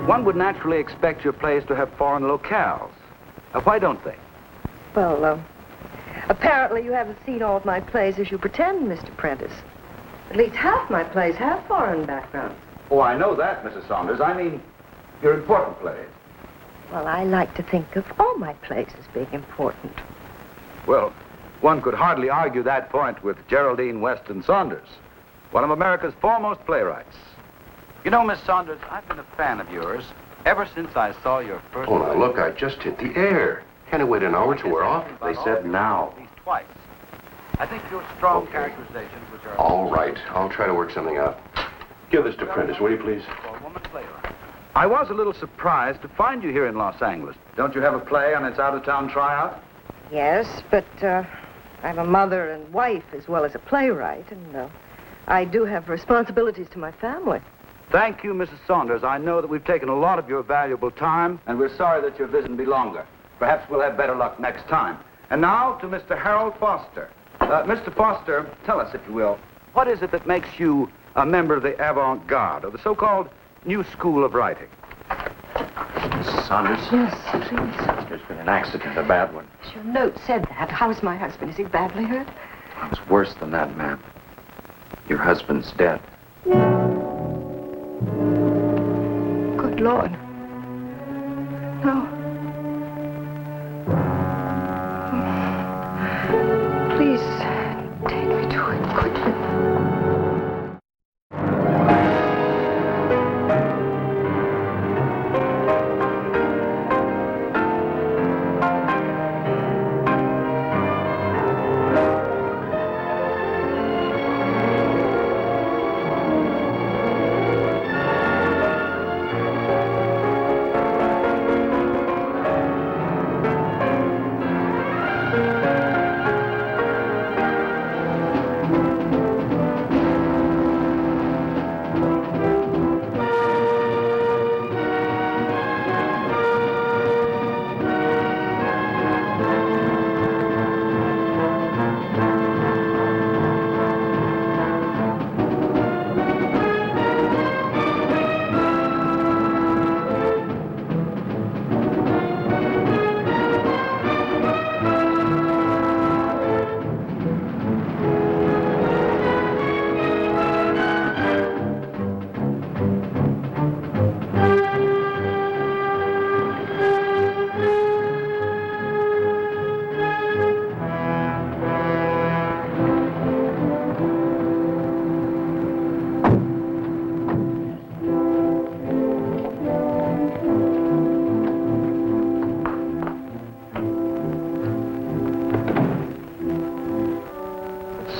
One would naturally expect your plays to have foreign locales. Why don't they? Well, apparently you haven't seen all of my plays as you pretend, Mr. Prentice. At least half my plays have foreign backgrounds. Oh, I know that, Mrs. Saunders. I mean, your important plays. Well, I like to think of all my plays as being important. Well, one could hardly argue that point with Geraldine Weston Saunders, one of America's foremost playwrights. You know, Miss Saunders, I've been a fan of yours ever since I saw your first... Oh, now, look, I just hit the air. Can I wait an hour till we're off? They said now. At least twice. I think your strong characterizations, which are... All right. I'll try to work something out. Give this to Prentice, will you, please? I was a little surprised to find you here in Los Angeles. Don't you have a play on its out-of-town tryout? Yes, but I'm a mother and wife as well as a playwright, and I do have responsibilities to my family. Thank you, Mrs. Saunders. I know that we've taken a lot of your valuable time, and we're sorry that your visit will be longer. Perhaps we'll have better luck next time. And now to Mr. Harold Foster. Mr. Foster, tell us, if you will, what is it that makes you a member of the avant-garde, or the so-called new school of writing? Mrs. Saunders? Yes, please. There's been an accident, a bad one. Your note said that. How's my husband? Is he badly hurt? It's worse than that, ma'am. Your husband's dead. Good Lord. No. Please, take me to it quickly.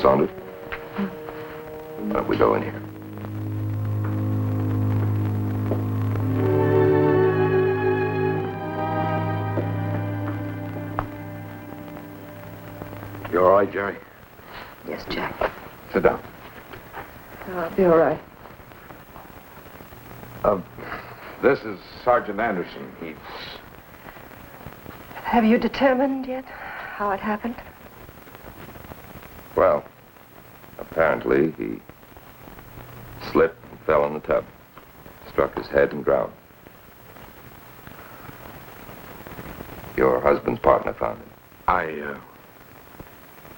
Saunders? Why don't we go in here? You all right, Jerry? Yes, Jack. Sit down. I'll be all right. This is Sergeant Anderson. He's... Have you determined yet how it happened? Well, apparently he slipped and fell in the tub. Struck his head and drowned. Your husband's partner found him. I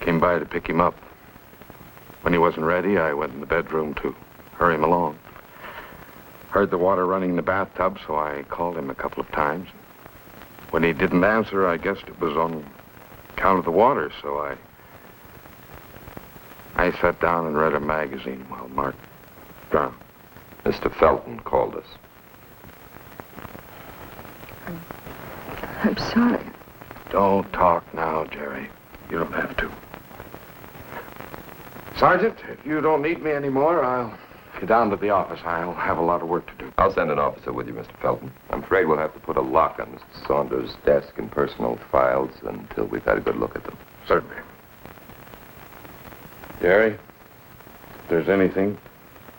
came by to pick him up. When he wasn't ready, I went in the bedroom to hurry him along. Heard the water running in the bathtub, so I called him a couple of times. When he didn't answer, I guessed it was on account of the water, so I sat down and read a magazine while Mark drowned. Mr. Felton called us. I'm sorry. Don't talk now, Jerry. You don't have to. Sergeant, if you don't need me anymore, I'll get down to the office. I'll have a lot of work to do. I'll send an officer with you, Mr. Felton. I'm afraid we'll have to put a lock on Mr. Saunders' desk and personal files until we've had a good look at them. Certainly. Jerry, if there's anything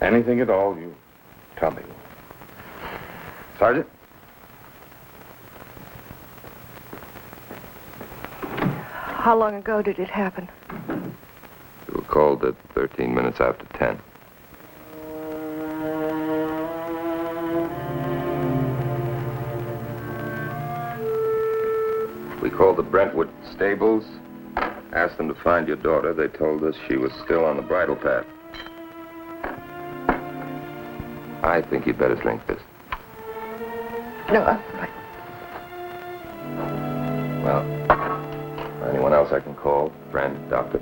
at all, you tell me. Sergeant? How long ago did it happen? We were called at 13 minutes after 10. We called the Brentwood stables, asked them to find your daughter. They told us she was still on the bridle path. I think you'd better drink this. No, I'm fine. Well, anyone else I can call? Friend, doctor?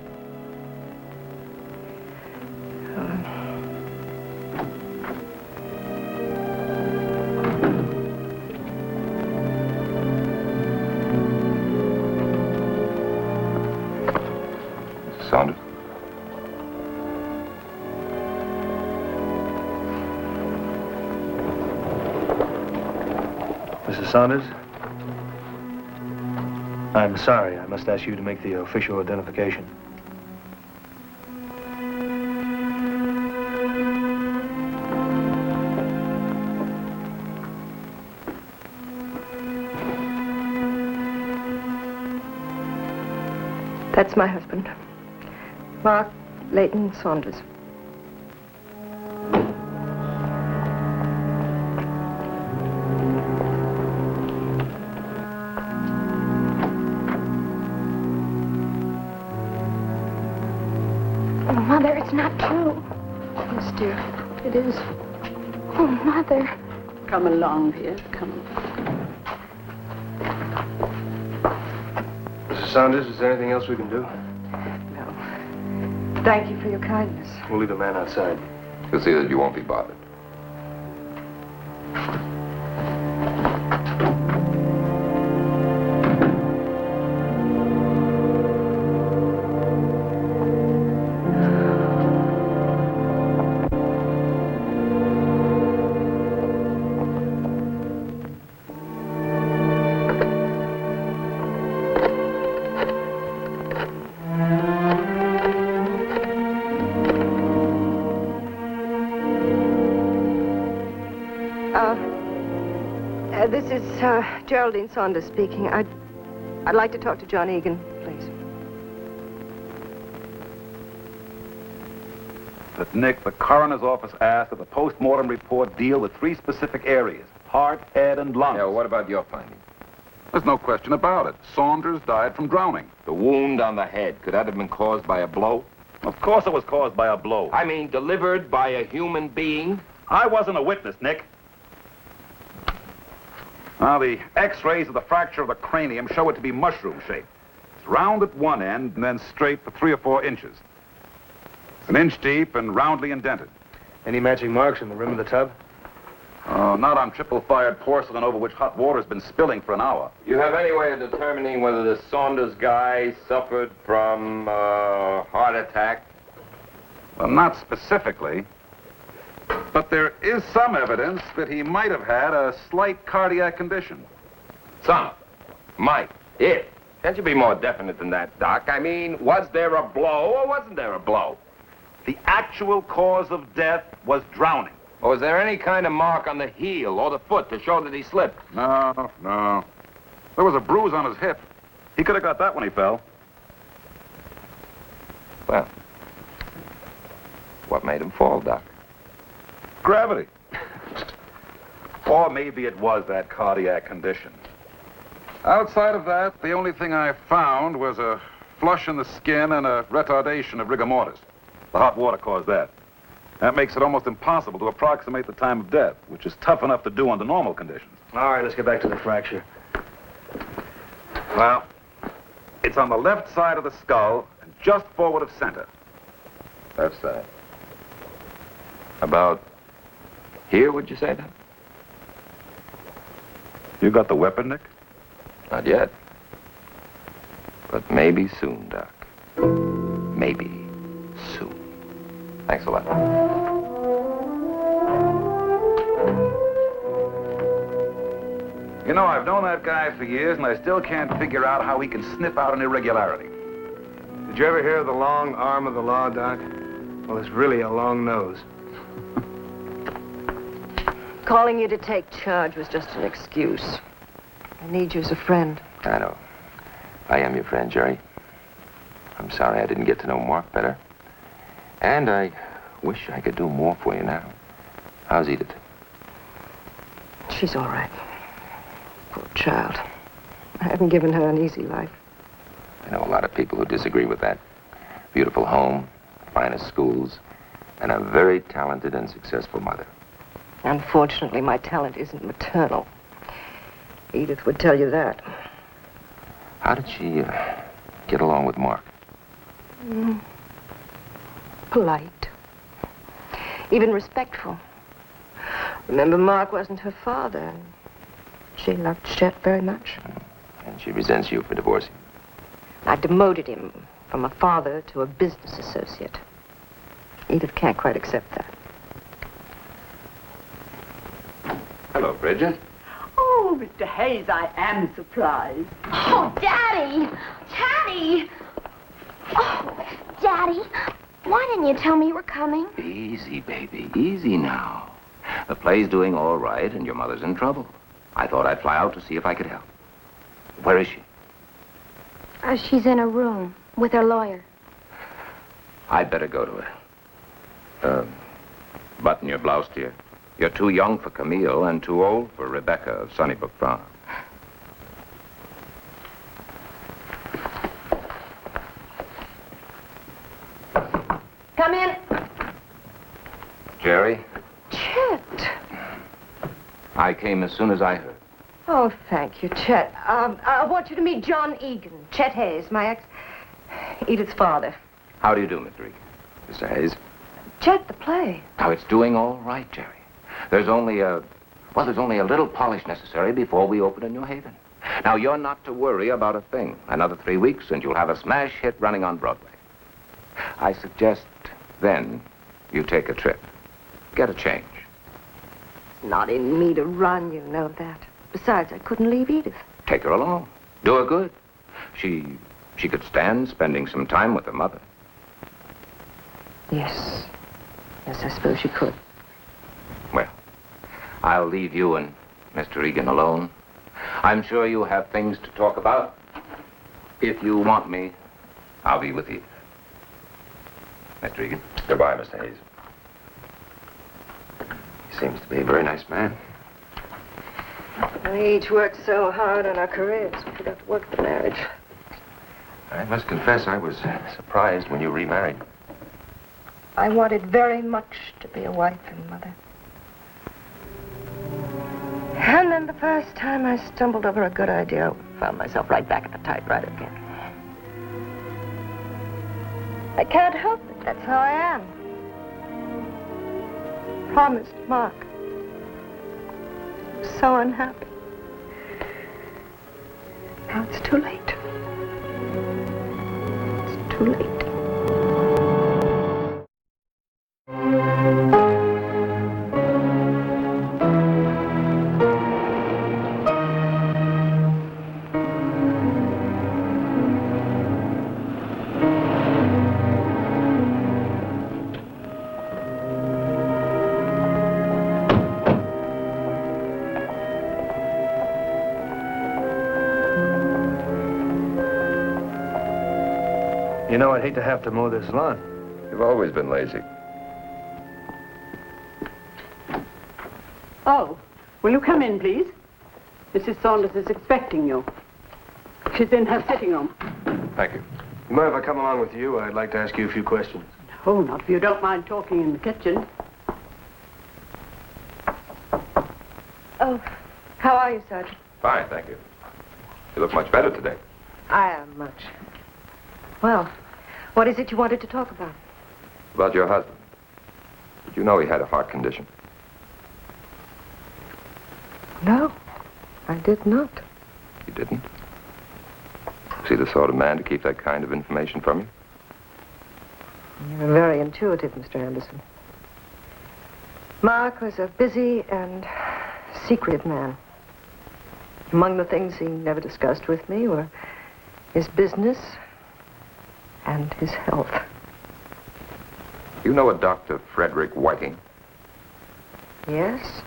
Mrs. Saunders? Mrs. Saunders? I'm sorry. I must ask you to make the official identification. That's my husband, Mark Leighton Saunders. Oh, Mother, it's not true. Yes, dear, it is. Oh, Mother. Come along, dear. Come along. Mrs. Saunders, is there anything else we can do? No. Thank you for your kindness. We'll leave a man outside. You'll see that you won't be bothered. This is Geraldine Saunders speaking. I'd like to talk to John Egan, please. But, Nick, the coroner's office asked that the post-mortem report deal with 3 specific areas: heart, head, and lungs. Yeah, well, what about your finding? There's no question about it. Saunders died from drowning. The wound on the head, could that have been caused by a blow? Of course it was caused by a blow. I mean, delivered by a human being? I wasn't a witness, Nick. Now, the x-rays of the fracture of the cranium show it to be mushroom-shaped. It's round at one end and then straight for 3 or 4 inches. It's an inch deep and roundly indented. Any matching marks in the rim of the tub? Not on triple-fired porcelain over which hot water's been spilling for an hour. You have any way of determining whether the Saunders guy suffered from a heart attack? Well, not specifically. But there is some evidence that he might have had a slight cardiac condition. Some. Might. If. Can't you be more definite than that, Doc? I mean, was there a blow or wasn't there a blow? The actual cause of death was drowning. Or was there any kind of mark on the heel or the foot to show that he slipped? No. There was a bruise on his hip. He could have got that when he fell. Well, what made him fall, Doc? Gravity. Or maybe it was that cardiac condition. Outside of that, the only thing I found was a flush in the skin and a retardation of rigor mortis. The hot water caused that. That makes it almost impossible to approximate the time of death, which is tough enough to do under normal conditions. All right, let's get back to the fracture. Well, it's on the left side of the skull and just forward of center. Left side. About here, would you say that? You got the weapon, Nick? Not yet. But maybe soon, Doc. Maybe soon. Thanks a lot. You know, I've known that guy for years, and I still can't figure out how he can sniff out an irregularity. Did you ever hear of the long arm of the law, Doc? Well, it's really a long nose. Calling you to take charge was just an excuse. I need you as a friend. I know. I am your friend, Jerry. I'm sorry I didn't get to know Mark better. And I wish I could do more for you now. How's Edith? She's all right. Poor child. I haven't given her an easy life. I know a lot of people who disagree with that. Beautiful home, finest schools, and a very talented and successful mother. Unfortunately, my talent isn't maternal. Edith would tell you that. How did she get along with Mark? Polite. Even respectful. Remember, Mark wasn't her father. And she loved Chet very much. And she resents you for divorcing. I demoted him from a father to a business associate. Edith can't quite accept that. Hello, Bridget. Oh, Mr. Hayes, I am surprised. Oh, Daddy! Daddy! Oh, Daddy, why didn't you tell me you were coming? Easy, baby. Easy now. The play's doing all right, and your mother's in trouble. I thought I'd fly out to see if I could help. Where is she? She's in a room with her lawyer. I'd better go to her. Button your blouse, dear. You're too young for Camille and too old for Rebecca of Sunnybrook Farm. Come in. Jerry, Chet. I came as soon as I heard. Oh, thank you, Chet. I want you to meet John Egan. Chet Hayes, my Edith's father. How do you do, Mr. Egan? Mr. Hayes? Chet, the play. Now, it's doing all right, Jerry. There's only a little polish necessary before we open in New Haven. Now, you're not to worry about a thing. Another 3 weeks, and you'll have a smash hit running on Broadway. I suggest, then, you take a trip. Get a change. Not in me to run, you know that. Besides, I couldn't leave Edith. Take her along. Do her good. She could stand spending some time with her mother. Yes. Yes, I suppose you could. Well, I'll leave you and Mr. Egan alone. I'm sure you have things to talk about. If you want me, I'll be with you. Mr. Egan. Goodbye, Mr. Hayes. He seems to be a very nice man. We each worked so hard on our careers, we forgot to work the marriage. I must confess I was surprised when you remarried. I wanted very much to be a wife and mother. And then the first time I stumbled over a good idea, I found myself right back at the typewriter again. I can't help it. That's how I am. Promised Mark. So unhappy. Now it's too late. It's too late. You know, I'd hate to have to mow this lawn. You've always been lazy. Oh, will you come in, please? Mrs. Saunders is expecting you. She's in her sitting room. Thank you. You mind if I come along with you? I'd like to ask you a few questions. Oh, not if you don't mind talking in the kitchen. Oh, how are you, Sergeant? Fine, thank you. You look much better today. I am much. Well, what is it you wanted to talk about? About your husband. Did you know he had a heart condition? No, I did not. You didn't? Is he the sort of man to keep that kind of information from you? You're very intuitive, Mr. Anderson. Mark was a busy and secretive man. Among the things he never discussed with me were his business and his health. You know a Dr. Frederick Whiting? Yes.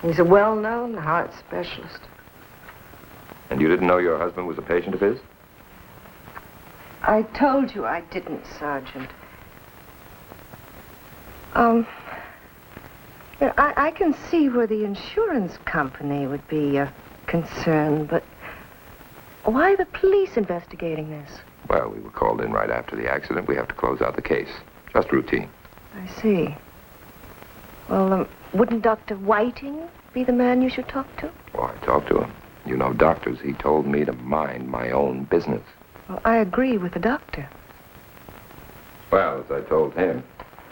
He's a well-known heart specialist. And you didn't know your husband was a patient of his? I told you I didn't, Sergeant. You know, I can see where the insurance company would be concerned, but why the police investigating this? Well, we were called in right after the accident. We have to close out the case. Just routine. I see. Well, wouldn't Dr. Whiting be the man you should talk to? Well, I talked to him. You know, doctors, he told me to mind my own business. Well, I agree with the doctor. Well, as I told him,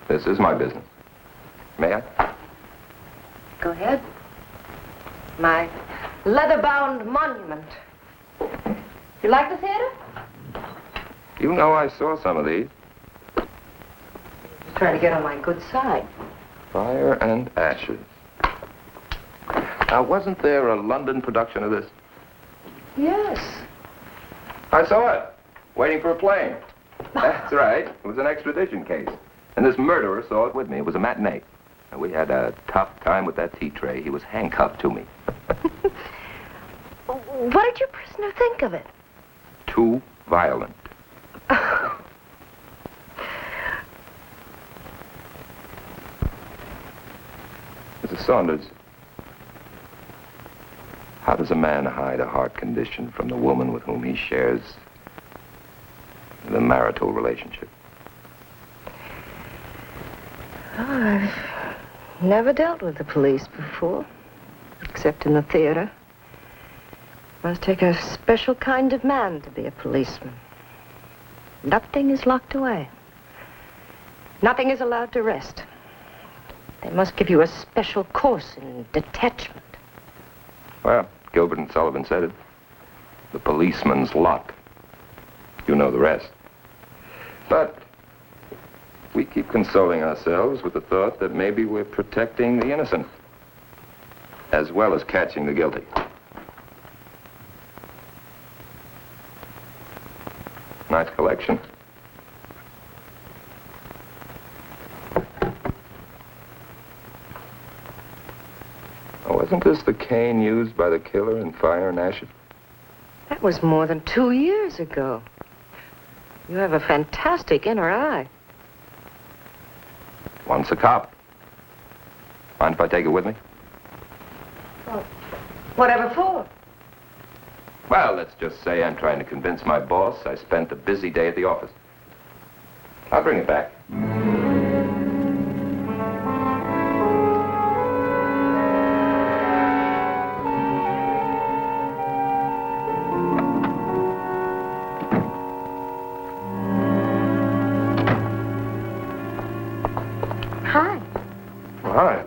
this is my business. May I? Go ahead. My leather-bound monument. You like the theater? You know I saw some of these. Just trying to get on my good side. Fire and Ashes. Now, wasn't there a London production of this? Yes. I saw it. Waiting for a plane. That's right. It was an extradition case. And this murderer saw it with me. It was a matinee. And we had a tough time with that tea tray. He was handcuffed to me. What did your prisoner think of it? Too violent. Mrs. Saunders, how does a man hide a heart condition from the woman with whom he shares the marital relationship? Oh, I've never dealt with the police before, except in the theater. Must take a special kind of man to be a policeman. Nothing is locked away. Nothing is allowed to rest. They must give you a special course in detachment. Well, Gilbert and Sullivan said it. The policeman's lot. You know the rest. But we keep consoling ourselves with the thought that maybe we're protecting the innocent, as well as catching the guilty. Nice collection. Oh, wasn't this the cane used by the killer in Fire and Ashes? That was more than 2 years ago. You have a fantastic inner eye. Once a cop. Mind if I take it with me? Well, whatever for? Well, let's just say I'm trying to convince my boss I spent a busy day at the office. I'll bring it back. Hi. Well, hi.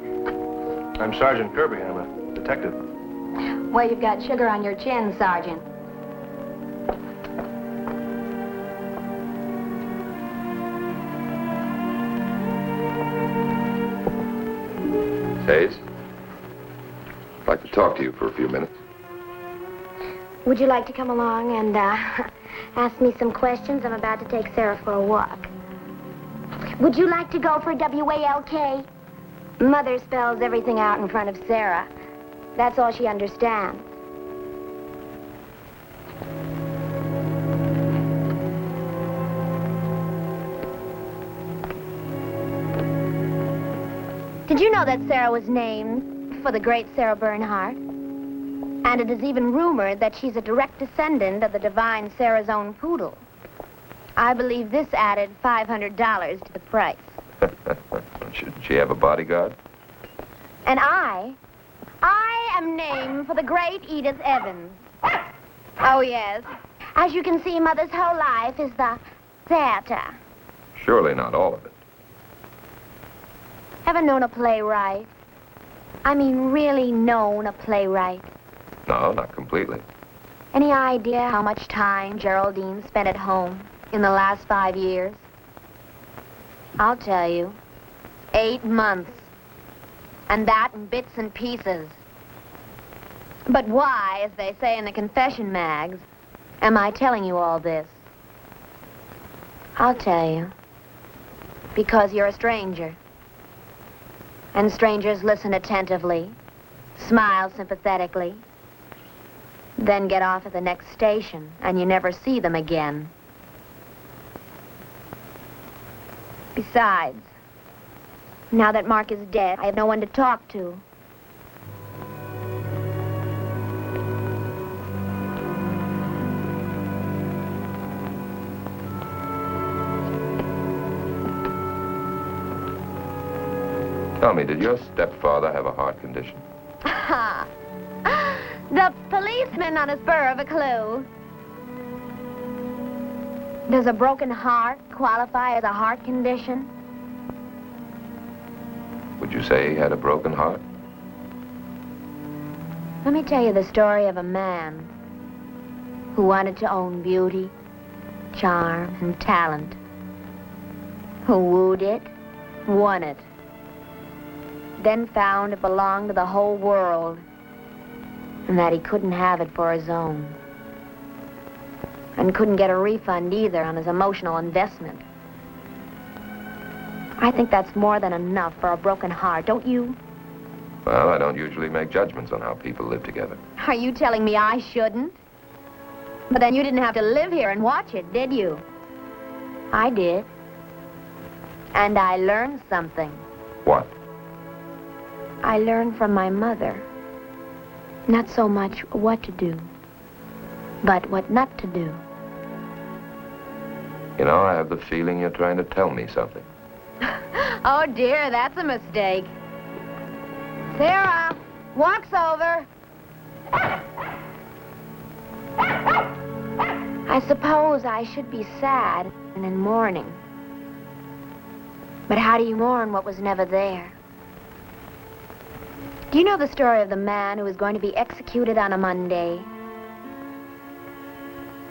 I'm Sergeant Kirby. I'm a detective. Well, you've got sugar on your chin, Sergeant. Hayes, I'd like to talk to you for a few minutes. Would you like to come along and ask me some questions? I'm about to take Sarah for a walk. Would you like to go for WALK? Mother spells everything out in front of Sarah. That's all she understands. Did you know that Sarah was named for the great Sarah Bernhardt? And it is even rumored that she's a direct descendant of the divine Sarah's own poodle. I believe this added $500 to the price. Shouldn't she have a bodyguard? And I am named for the great Edith Evans. Oh, yes. As you can see, Mother's whole life is the theater. Surely not all of it. Ever known a playwright? I mean, really known a playwright? No, not completely. Any idea how much time Geraldine spent at home in the last 5 years? I'll tell you. 8 months. And that in bits and pieces. But why, as they say in the confession mags, am I telling you all this? I'll tell you. Because you're a stranger. And strangers listen attentively, smile sympathetically, then get off at the next station, and you never see them again. Besides, Now that Mark is dead, I have no one to talk to. Tell me, did your stepfather have a heart condition? The policeman on a spur of a clue. Does a broken heart qualify as a heart condition? Would you say he had a broken heart? Let me tell you the story of a man who wanted to own beauty, charm, and talent. Who wooed it, won it, then found it belonged to the whole world, and that he couldn't have it for his own. And couldn't get a refund either on his emotional investment. I think that's more than enough for a broken heart, don't you? Well, I don't usually make judgments on how people live together. Are you telling me I shouldn't? But then you didn't have to live here and watch it, did you? I did. And I learned something. What? I learned from my mother. Not so much what to do, but what not to do. You know, I have the feeling you're trying to tell me something. Oh, dear, that's a mistake. Sarah, walk's over. I suppose I should be sad and in mourning. But how do you mourn what was never there? Do you know the story of the man who was going to be executed on a Monday?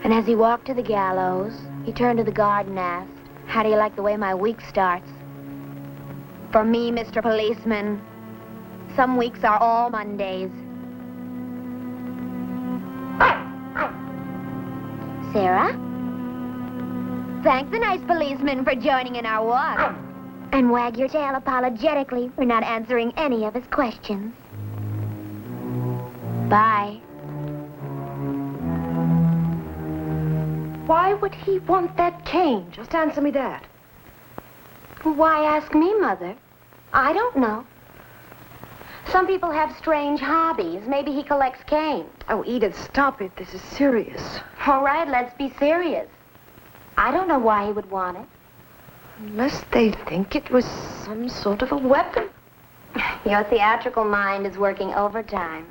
And as he walked to the gallows, he turned to the guard and asked, "How do you like the way my week starts?" For me, Mr. Policeman, some weeks are all Mondays. Sarah? Thank the nice policeman for joining in our walk. And wag your tail apologetically for not answering any of his questions. Bye. Why would he want that cane? Just answer me that. Why ask me, Mother? I don't know. Some people have strange hobbies. Maybe he collects canes. Oh, Edith, stop it. This is serious. All right, let's be serious. I don't know why he would want it. Unless they think it was some sort of a weapon. Your theatrical mind is working overtime.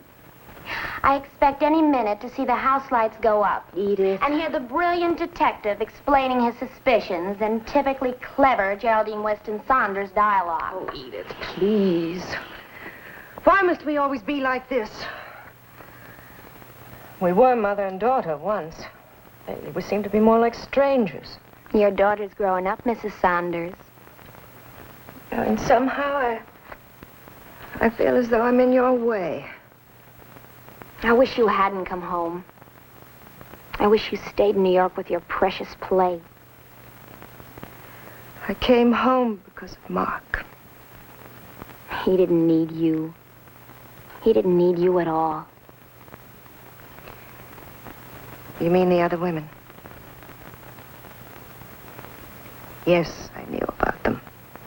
I expect any minute to see the house lights go up. Edith. And hear the brilliant detective explaining his suspicions in typically clever Geraldine Weston Saunders dialogue. Oh, Edith, please. Why must we always be like this? We were mother and daughter once. Lately, we seem to be more like strangers. Your daughter's growing up, Mrs. Saunders. And somehow I feel as though I'm in your way. I wish you hadn't come home. I wish you stayed in New York with your precious play. I came home because of Mark. He didn't need you. He didn't need you at all. You mean the other women? Yes, I knew about them.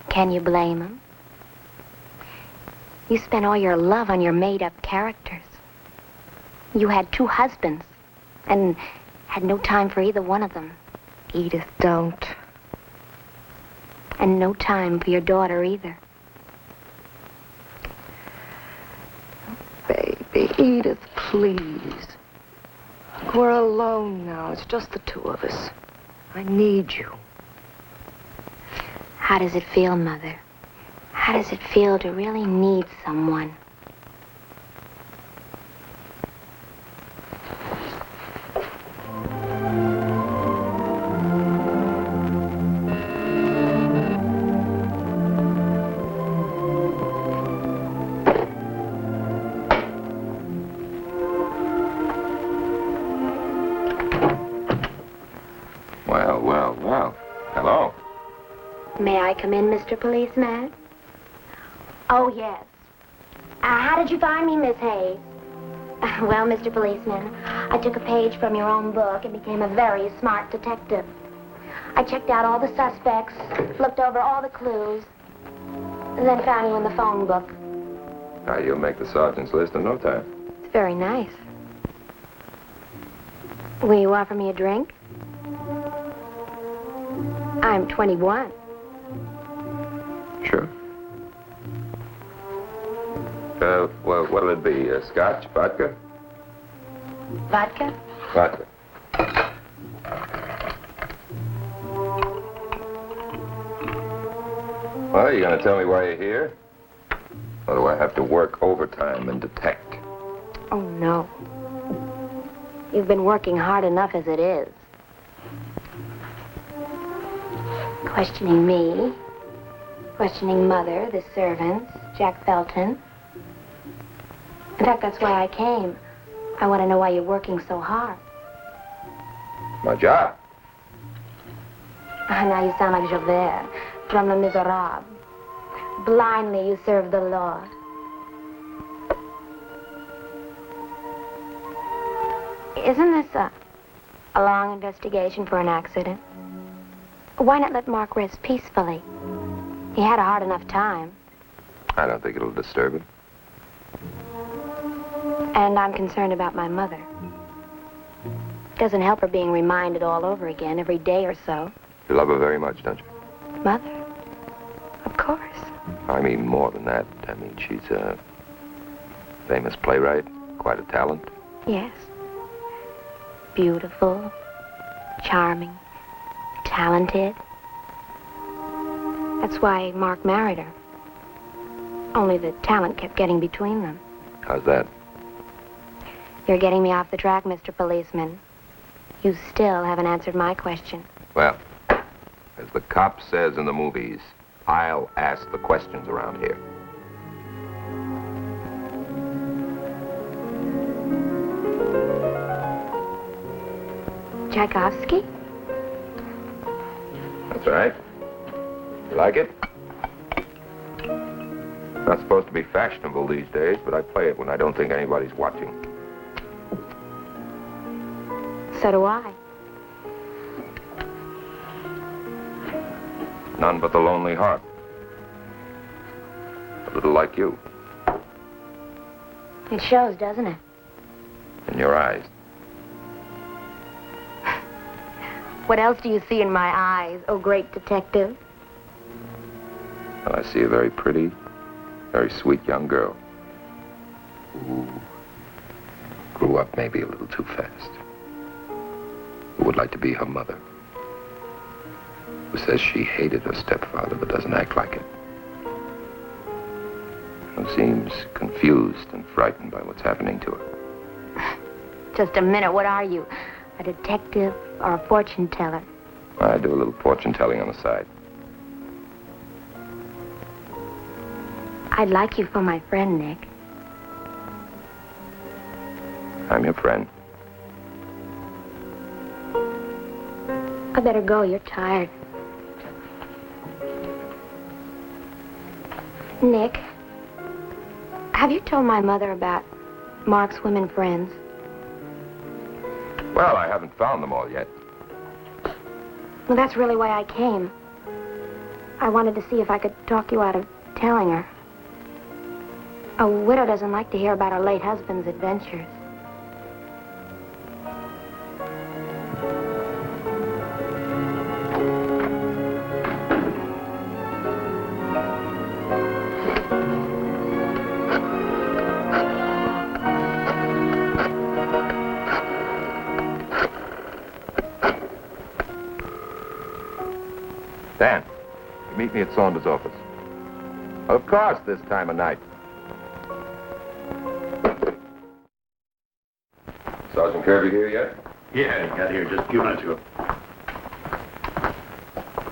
Can you blame him? You spent all your love on your made-up characters. You had 2 husbands and had no time for either one of them. Edith, don't. And no time for your daughter either. Baby, Edith, please. We're alone now. It's just the 2 of us. I need you. How does it feel, Mother? How does it feel to really need someone? Well. Hello. May I come in, Mr. Policeman? Oh, yes. How did you find me, Miss Hayes? Well, Mr. Policeman, I took a page from your own book and became a very smart detective. I checked out all the suspects, looked over all the clues, And then found you in the phone book. Now, you'll make the sergeant's list in no time. It's very nice. Will you offer me a drink? I'm 21. Sure. Well, what'll it be? Scotch? Vodka? Vodka? Vodka. Well, you gonna tell me why you're here? Or do I have to work overtime and detect? Oh, no. You've been working hard enough as it is. Questioning me, questioning Mother, the servants, Jack Felton. In fact, that's why I came. I want to know why you're working so hard. My job. Now you sound like Javert from Les Miserables. Blindly you serve the law. Isn't this a long investigation for an accident? Why not let Mark rest peacefully? He had a hard enough time. I don't think it'll disturb him. And I'm concerned about my mother. Doesn't help her being reminded all over again every day or so. You love her very much, don't you? Mother? Of course. I mean more than that. I mean, she's a famous playwright, quite a talent. Yes. Beautiful, charming, talented. That's why Mark married her. Only the talent kept getting between them. How's that? You're getting me off the track, Mr. Policeman. You still haven't answered my question. Well, as the cop says in the movies, I'll ask the questions around here. Tchaikovsky? That's right. You like it? Not supposed to be fashionable these days, but I play it when I don't think anybody's watching. So do I. None but the lonely heart. A little like you. It shows, doesn't it? In your eyes. What else do you see in my eyes, oh great detective? Well, I see a very pretty, very sweet young girl who grew up maybe a little too fast. Who would like to be her mother. Who says she hated her stepfather but doesn't act like it. Who seems confused and frightened by what's happening to her. Just a minute, what are you? A detective or a fortune teller? I do a little fortune telling on the side. I'd like you for my friend, Nick. I'm your friend. I better go, you're tired. Nick, have you told my mother about Mark's women friends? Well, I haven't found them all yet. Well, that's really why I came. I wanted to see if I could talk you out of telling her. A widow doesn't like to hear about her late husband's adventures. Dan, you meet me at Saunders' office. Of course, this time of night. Sergeant Kirby here yet? Yeah, he got here just a few minutes ago.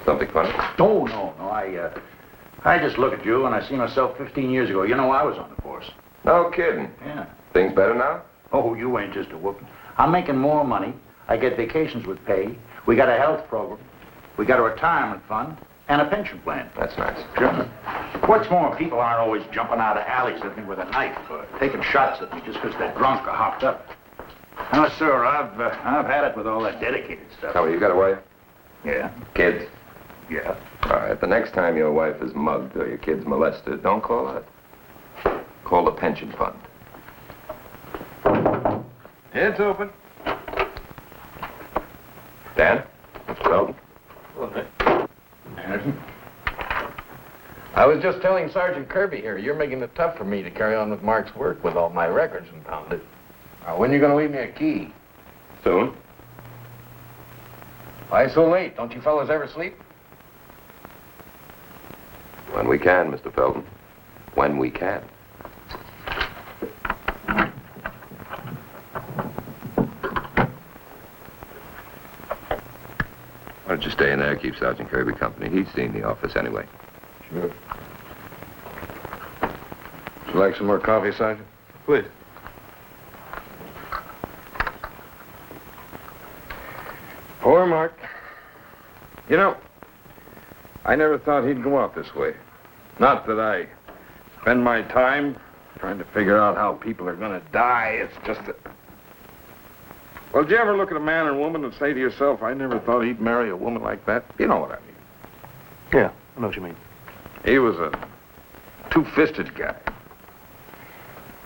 Something funny? Oh, no. I just look at you and I see myself 15 years ago. You know, I was on the force. No kidding. Yeah. Things better now? Oh, you ain't just a whooping. I'm making more money. I get vacations with pay. We got a health program. We got a retirement fund and a pension plan. That's nice. Sure. What's more, people aren't always jumping out of alleys at me with a knife or taking shots at me just because they're drunk or hopped up. No, sir, I've had it with all that dedicated stuff. How are you? Got a wife? Yeah. Kids? Yeah. All right, the next time your wife is mugged or your kid's molested, don't call us. Call the pension fund. It's open. Dan? Mr. Felton? Anderson? I was just telling Sergeant Kirby here, you're making it tough for me to carry on with Mark's work with all my records impounded. When are you going to leave me a key? Soon. Why so late? Don't you fellas ever sleep? When we can, Mr. Felton. When we can. Why don't you stay in there, keep Sergeant Kirby company? He's seen the office anyway. Sure. Would you like some more coffee, Sergeant? Please. Poor Mark. You know, I never thought he'd go out this way. Not that I spend my time trying to figure out how people are going to die. It's just that... Well, did you ever look at a man or woman and say to yourself, I never thought he'd marry a woman like that? You know what I mean. Yeah, I know what you mean. He was a two-fisted guy.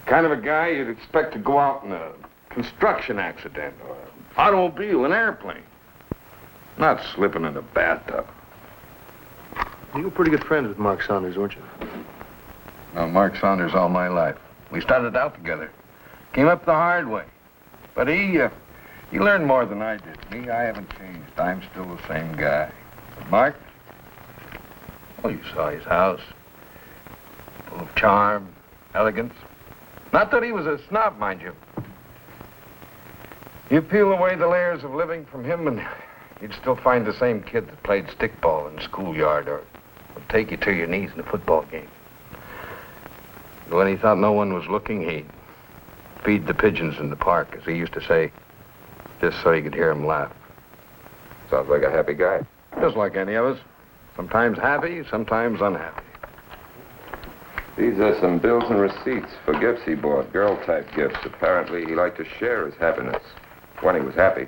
Kind of a guy you'd expect to go out in a construction accident or an automobile, an airplane. Not slipping in a bathtub. You were pretty good friends with Mark Saunders, weren't you? No, Mark Saunders all my life. We started out together. Came up the hard way. But he learned more than I did. Me, I haven't changed. I'm still the same guy. But Mark? Oh, you saw his house. Full of charm, elegance. Not that he was a snob, mind you. You peel away the layers of living from him and you'd still find the same kid that played stickball in the schoolyard or would take you to your knees in a football game. And when he thought no one was looking, he'd feed the pigeons in the park, as he used to say, just so he could hear them laugh. Sounds like a happy guy. Just like any of us. Sometimes happy, sometimes unhappy. These are some bills and receipts for gifts he bought, girl-type gifts. Apparently, he liked to share his happiness when he was happy.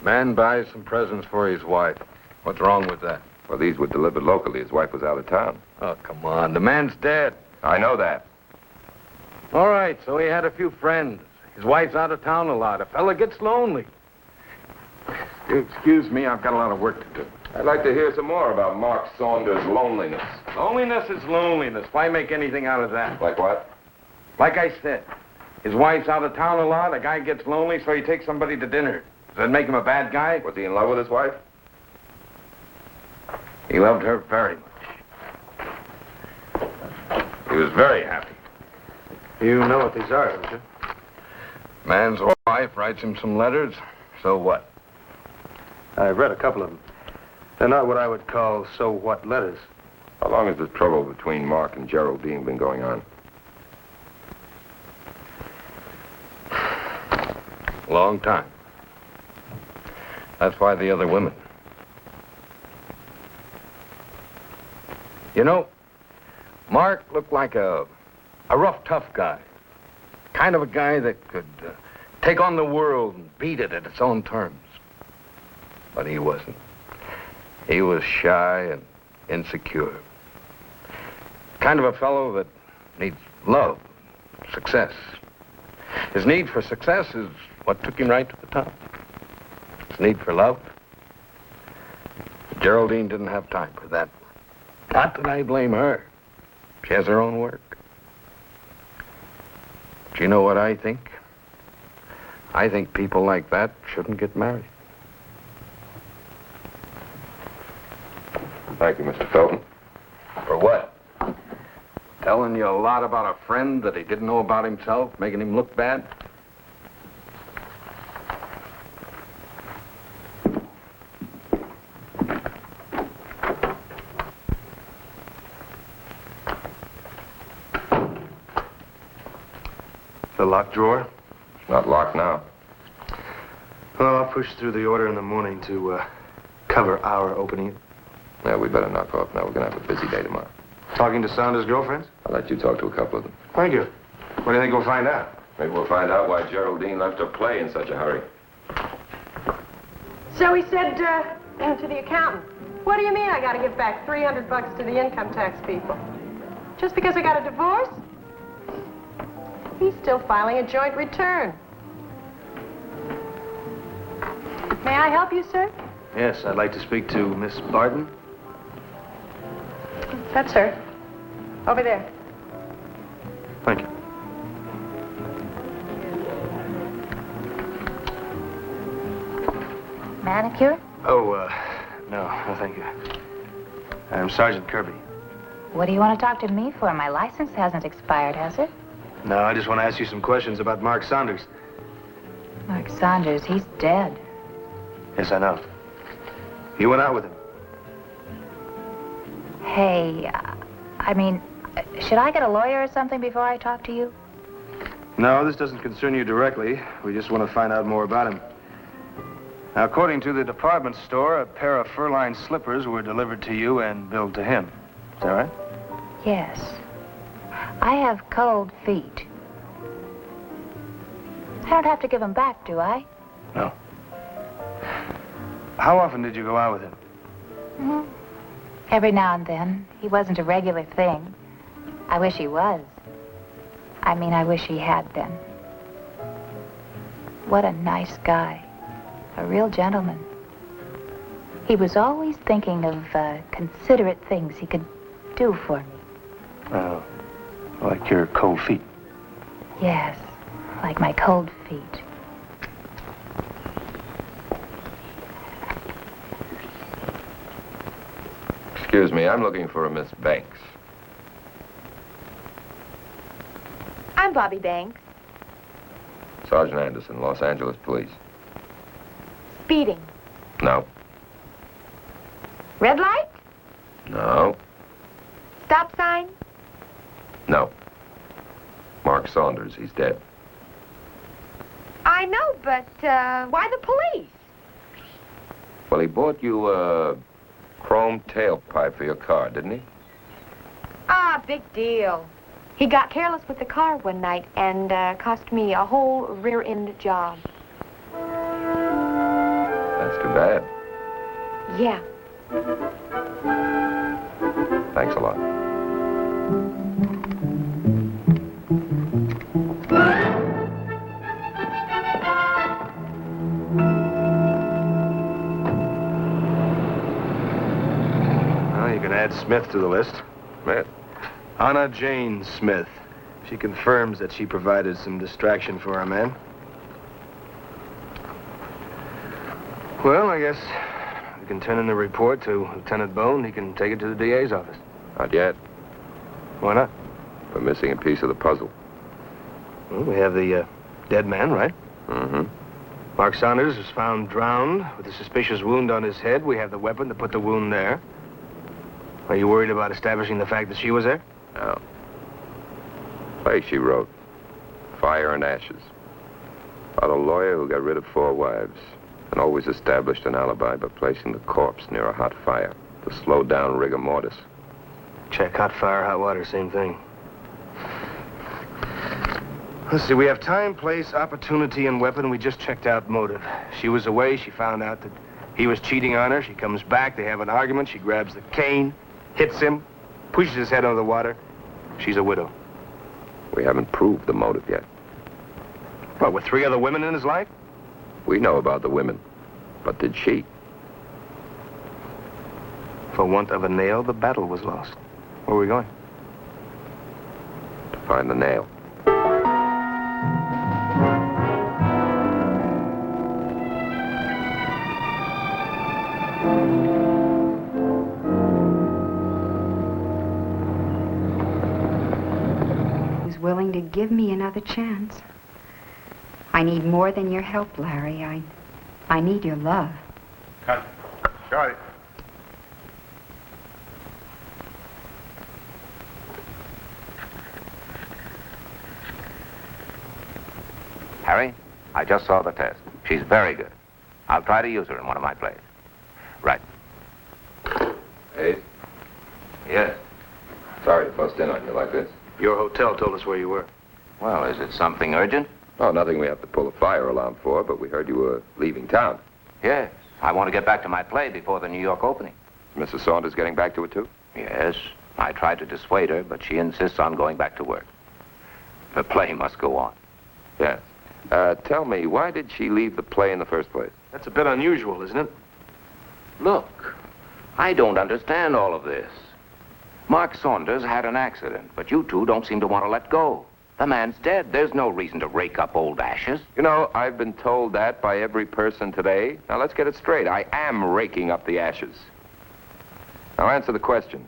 Man buys some presents for his wife. What's wrong with that? Well, these were delivered locally. His wife was out of town. Oh, come on. The man's dead. I know that. All right, so he had a few friends. His wife's out of town a lot. A fella gets lonely. You excuse me, I've got a lot of work to do. I'd like to hear some more about Mark Saunders' loneliness. Loneliness is loneliness. Why make anything out of that? Like what? Like I said, his wife's out of town a lot. A guy gets lonely, so he takes somebody to dinner. Does that make him a bad guy? Was he in love with his wife? He loved her very much. He was very happy. You know what these are, don't you? Man's wife writes him some letters. So what? I've read a couple of them. They're not what I would call so what letters. How long has this trouble between Mark and Geraldine been going on? Long time. That's why the other women. You know, Mark looked like a rough, tough guy. Kind of a guy that could take on the world and beat it at its own terms. But he wasn't. He was shy and insecure. Kind of a fellow that needs love, success. His need for success is what took him right to the top. His need for love. Geraldine didn't have time for that. Not that I blame her. She has her own work. Do you know what I think? I think people like that shouldn't get married. Thank you, Mr. Felton. For what? Telling you a lot about a friend that he didn't know about himself, making him look bad? The locked drawer? It's not locked now. Well, I'll push through the order in the morning to cover our opening it. Yeah, we better knock off now. We're going to have a busy day tomorrow. Talking to Saunders' girlfriends? I'll let you talk to a couple of them. Thank you. What do you think we'll find out? Maybe we'll find out why Geraldine left her play in such a hurry. So he said, to the accountant. What do you mean I gotta give back $300 to the income tax people? Just because I got a divorce? He's still filing a joint return. May I help you, sir? Yes, I'd like to speak to Miss Barton. That's her. Over there. Thank you. Manicure? Oh, no, thank you. I'm Sergeant Kirby. What do you want to talk to me for? My license hasn't expired, has it? No, I just want to ask you some questions about Mark Saunders. Mark Saunders, he's dead. Yes, I know. You went out with him. Hey, I mean, should I get a lawyer or something before I talk to you? No, this doesn't concern you directly. We just want to find out more about him. Now, according to the department store, a pair of fur-lined slippers were delivered to you and billed to him. Is that right? Yes. I have cold feet. I don't have to give them back, do I? No. How often did you go out with him? Mm-hmm. Every now and then. He wasn't a regular thing. I wish he was. I mean, I wish he had been. What a nice guy. A real gentleman. He was always thinking of considerate things he could do for me. Like your cold feet? Yes, like my cold feet. Excuse me, I'm looking for a Miss Banks. I'm Bobby Banks. Sergeant Anderson, Los Angeles Police. Speeding. No. Red light? No. Stop sign? No. Mark Saunders, he's dead. I know, but why the police? Well, he bought you a chrome tailpipe for your car, didn't he? Ah, big deal. He got careless with the car one night and cost me a whole rear-end job. That's too bad. Yeah. Thanks a lot. Well, you can add Smith to the list. Smith? Anna Jane Smith. She confirms that she provided some distraction for our man. Well, I guess we can turn in the report to Lieutenant Bone. He can take it to the DA's office. Not yet. Why not? We're missing a piece of the puzzle. Well, we have the dead man, right? Mm-hmm. Mark Saunders was found drowned with a suspicious wound on his head. We have the weapon to put the wound there. Are you worried about establishing the fact that she was there? No. Play she wrote. Fire and Ashes. About a lawyer who got rid of 4 wives and always established an alibi by placing the corpse near a hot fire to slow down rigor mortis. Check hot fire, hot water, same thing. Let's see, we have time, place, opportunity, and weapon. We just checked out motive. She was away. She found out that he was cheating on her. She comes back. They have an argument. She grabs the cane, hits him, pushes his head under the water. She's a widow. We haven't proved the motive yet. What, with 3 other women in his life? We know about the women, but did she? For want of a nail, the battle was lost. Where are we going? To find the nail. Willing to give me another chance. I need more than your help, Larry. I need your love. Cut. Got it. Harry, I just saw the test. She's very good. I'll try to use her in one of my plays. Right. Hey. Yes. Sorry to bust in on you like this. Your hotel told us where you were. Well, is it something urgent? Oh, nothing we have to pull a fire alarm for, but we heard you were leaving town. Yes. I want to get back to my play before the New York opening. Mrs. Saunders getting back to it, too? Yes. I tried to dissuade her, but she insists on going back to work. The play must go on. Yes. Tell me, why did she leave the play in the first place? That's a bit unusual, isn't it? Look, I don't understand all of this. Mark Saunders had an accident, but you two don't seem to want to let go. The man's dead. There's no reason to rake up old ashes. You know, I've been told that by every person today. Now, let's get it straight. I am raking up the ashes. Now, answer the question.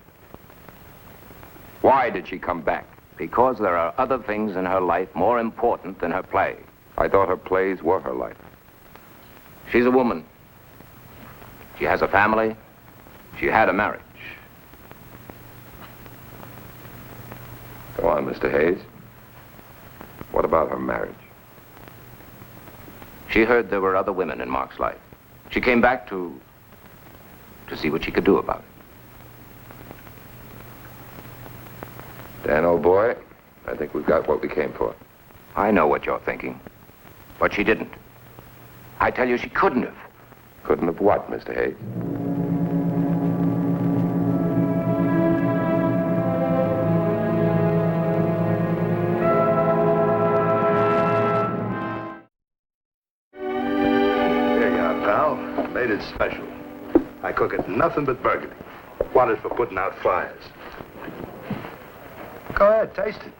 Why did she come back? Because there are other things in her life more important than her play. I thought her plays were her life. She's a woman. She has a family. She had a marriage. Go on, Mr. Hayes. What about her marriage? She heard there were other women in Mark's life. She came back to see what she could do about it. Dan, old boy, I think we've got what we came for. I know what you're thinking, but she didn't. I tell you, she couldn't have. Couldn't have what, Mr. Hayes? Here you are, pal. Made it special. I cook it nothing but burgundy. Wanted for putting out fires. Go ahead, taste it.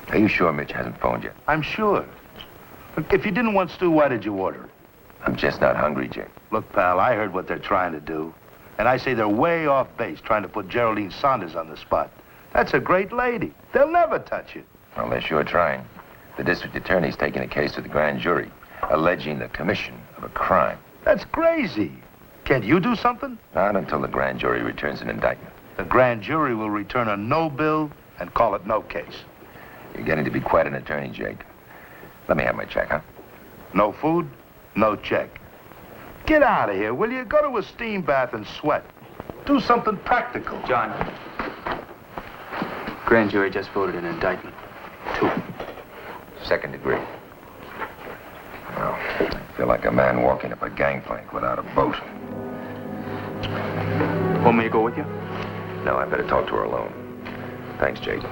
Are you sure Mitch hasn't phoned yet? I'm sure. Look, if you didn't want stew, why did you order it? I'm just not hungry, Jake. Look, pal, I heard what they're trying to do. And I say they're way off base trying to put Geraldine Saunders on the spot. That's a great lady. They'll never touch it. Well, they're sure trying. The district attorney's taking a case to the grand jury, alleging the commission of a crime. That's crazy. Can't you do something? Not until the grand jury returns an indictment. The grand jury will return a no bill and call it no case. You're getting to be quite an attorney, Jake. Let me have my check, huh? No food, no check. Get out of here, will you? Go to a steam bath and sweat. Do something practical. John, grand jury just voted an indictment. 2. Second degree. Well, I feel like a man walking up a gangplank without a boat. Want me to go with you? No, I better talk to her alone. Thanks, Jake.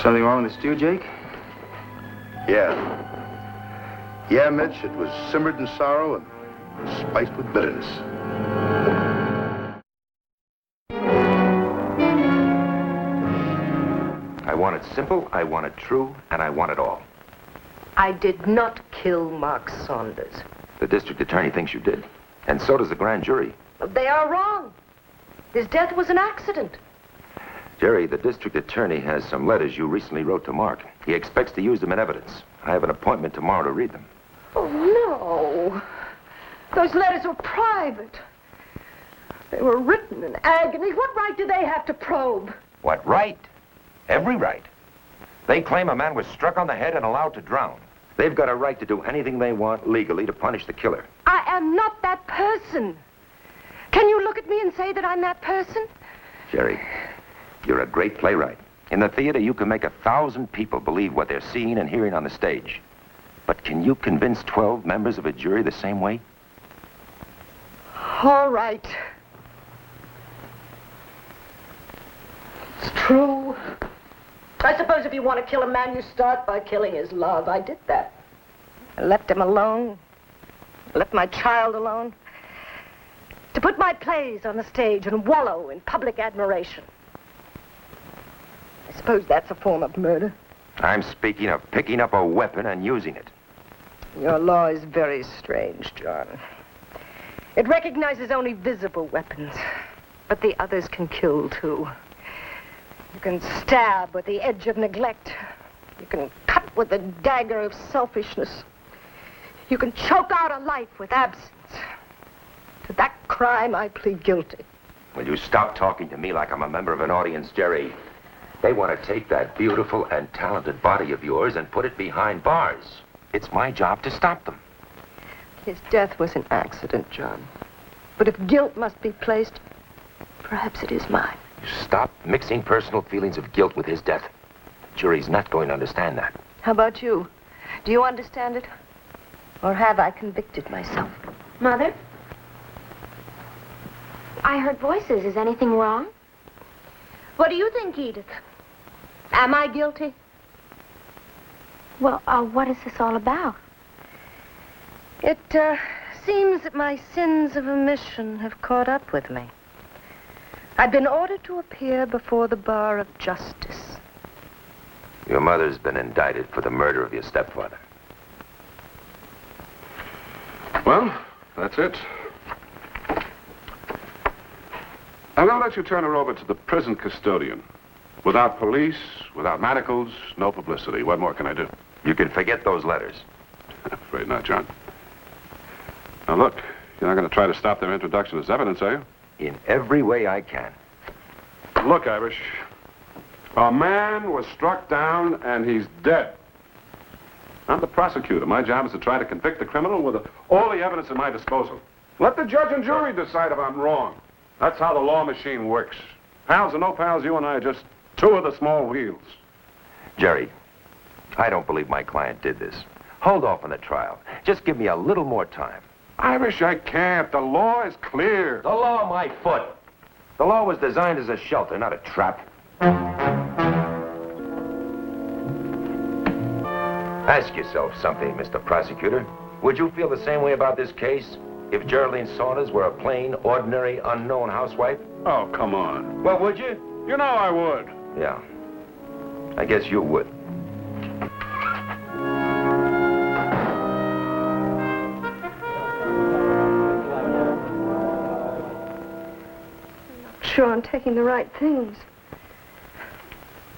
Something wrong with the stew, Jake? Yeah. Yeah, Mitch, it was simmered in sorrow and spiced with bitterness. I want it simple, I want it true, and I want it all. I did not kill Mark Saunders. The district attorney thinks you did. And so does the grand jury. They are wrong. His death was an accident. Jerry, the district attorney has some letters you recently wrote to Mark. He expects to use them in evidence. I have an appointment tomorrow to read them. Oh, no. Those letters were private. They were written in agony. What right do they have to probe? What right? Every right. They claim a man was struck on the head and allowed to drown. They've got a right to do anything they want legally to punish the killer. I am not that person. Can you look at me and say that I'm that person? Jerry, you're a great playwright. In the theater, you can make 1,000 people believe what they're seeing and hearing on the stage. But can you convince 12 members of a jury the same way? All right. It's true. I suppose if you want to kill a man, you start by killing his love. I did that. I left him alone. I left my child alone. To put my plays on the stage and wallow in public admiration. I suppose that's a form of murder. I'm speaking of picking up a weapon and using it. Your law is very strange, John. It recognizes only visible weapons, but the others can kill, too. You can stab with the edge of neglect. You can cut with the dagger of selfishness. You can choke out a life with absence. To that crime, I plead guilty. Will you stop talking to me like I'm a member of an audience, Jerry? They want to take that beautiful and talented body of yours and put it behind bars. It's my job to stop them. His death was an accident, John. But if guilt must be placed, Perhaps it is mine. Stop mixing personal feelings of guilt with his death. The jury's not going to understand that. How about you? Do you understand it? Or have I convicted myself? Mother? I heard voices. Is anything wrong? What do you think, Edith? Am I guilty? Well, what is this all about? It seems that my sins of omission have caught up with me. I've been ordered to appear before the bar of justice. Your mother's been indicted for the murder of your stepfather. Well, that's it. I'm going to let you turn her over to the prison custodian. Without police, without manacles, no publicity. What more can I do? You can forget those letters. I'm afraid not, John. Now, look, you're not going to try to stop their introduction as evidence, are you? In every way I can. Look, Irish, a man was struck down and he's dead. I'm the prosecutor. My job is to try to convict the criminal with all the evidence at my disposal. Let the judge and jury decide if I'm wrong. That's how the law machine works. Pals or no pals, you and I are just two of the small wheels. Jerry, I don't believe my client did this. Hold off on the trial. Just give me a little more time. Irish, I can't. The law is clear. The law, my foot. The law was designed as a shelter, not a trap. Ask yourself something, Mr. Prosecutor. Would you feel the same way about this case if Geraldine Saunders were a plain, ordinary, unknown housewife? Oh, come on. Well, would you? You know I would. Yeah. I guess you would. Sure I'm taking the right things.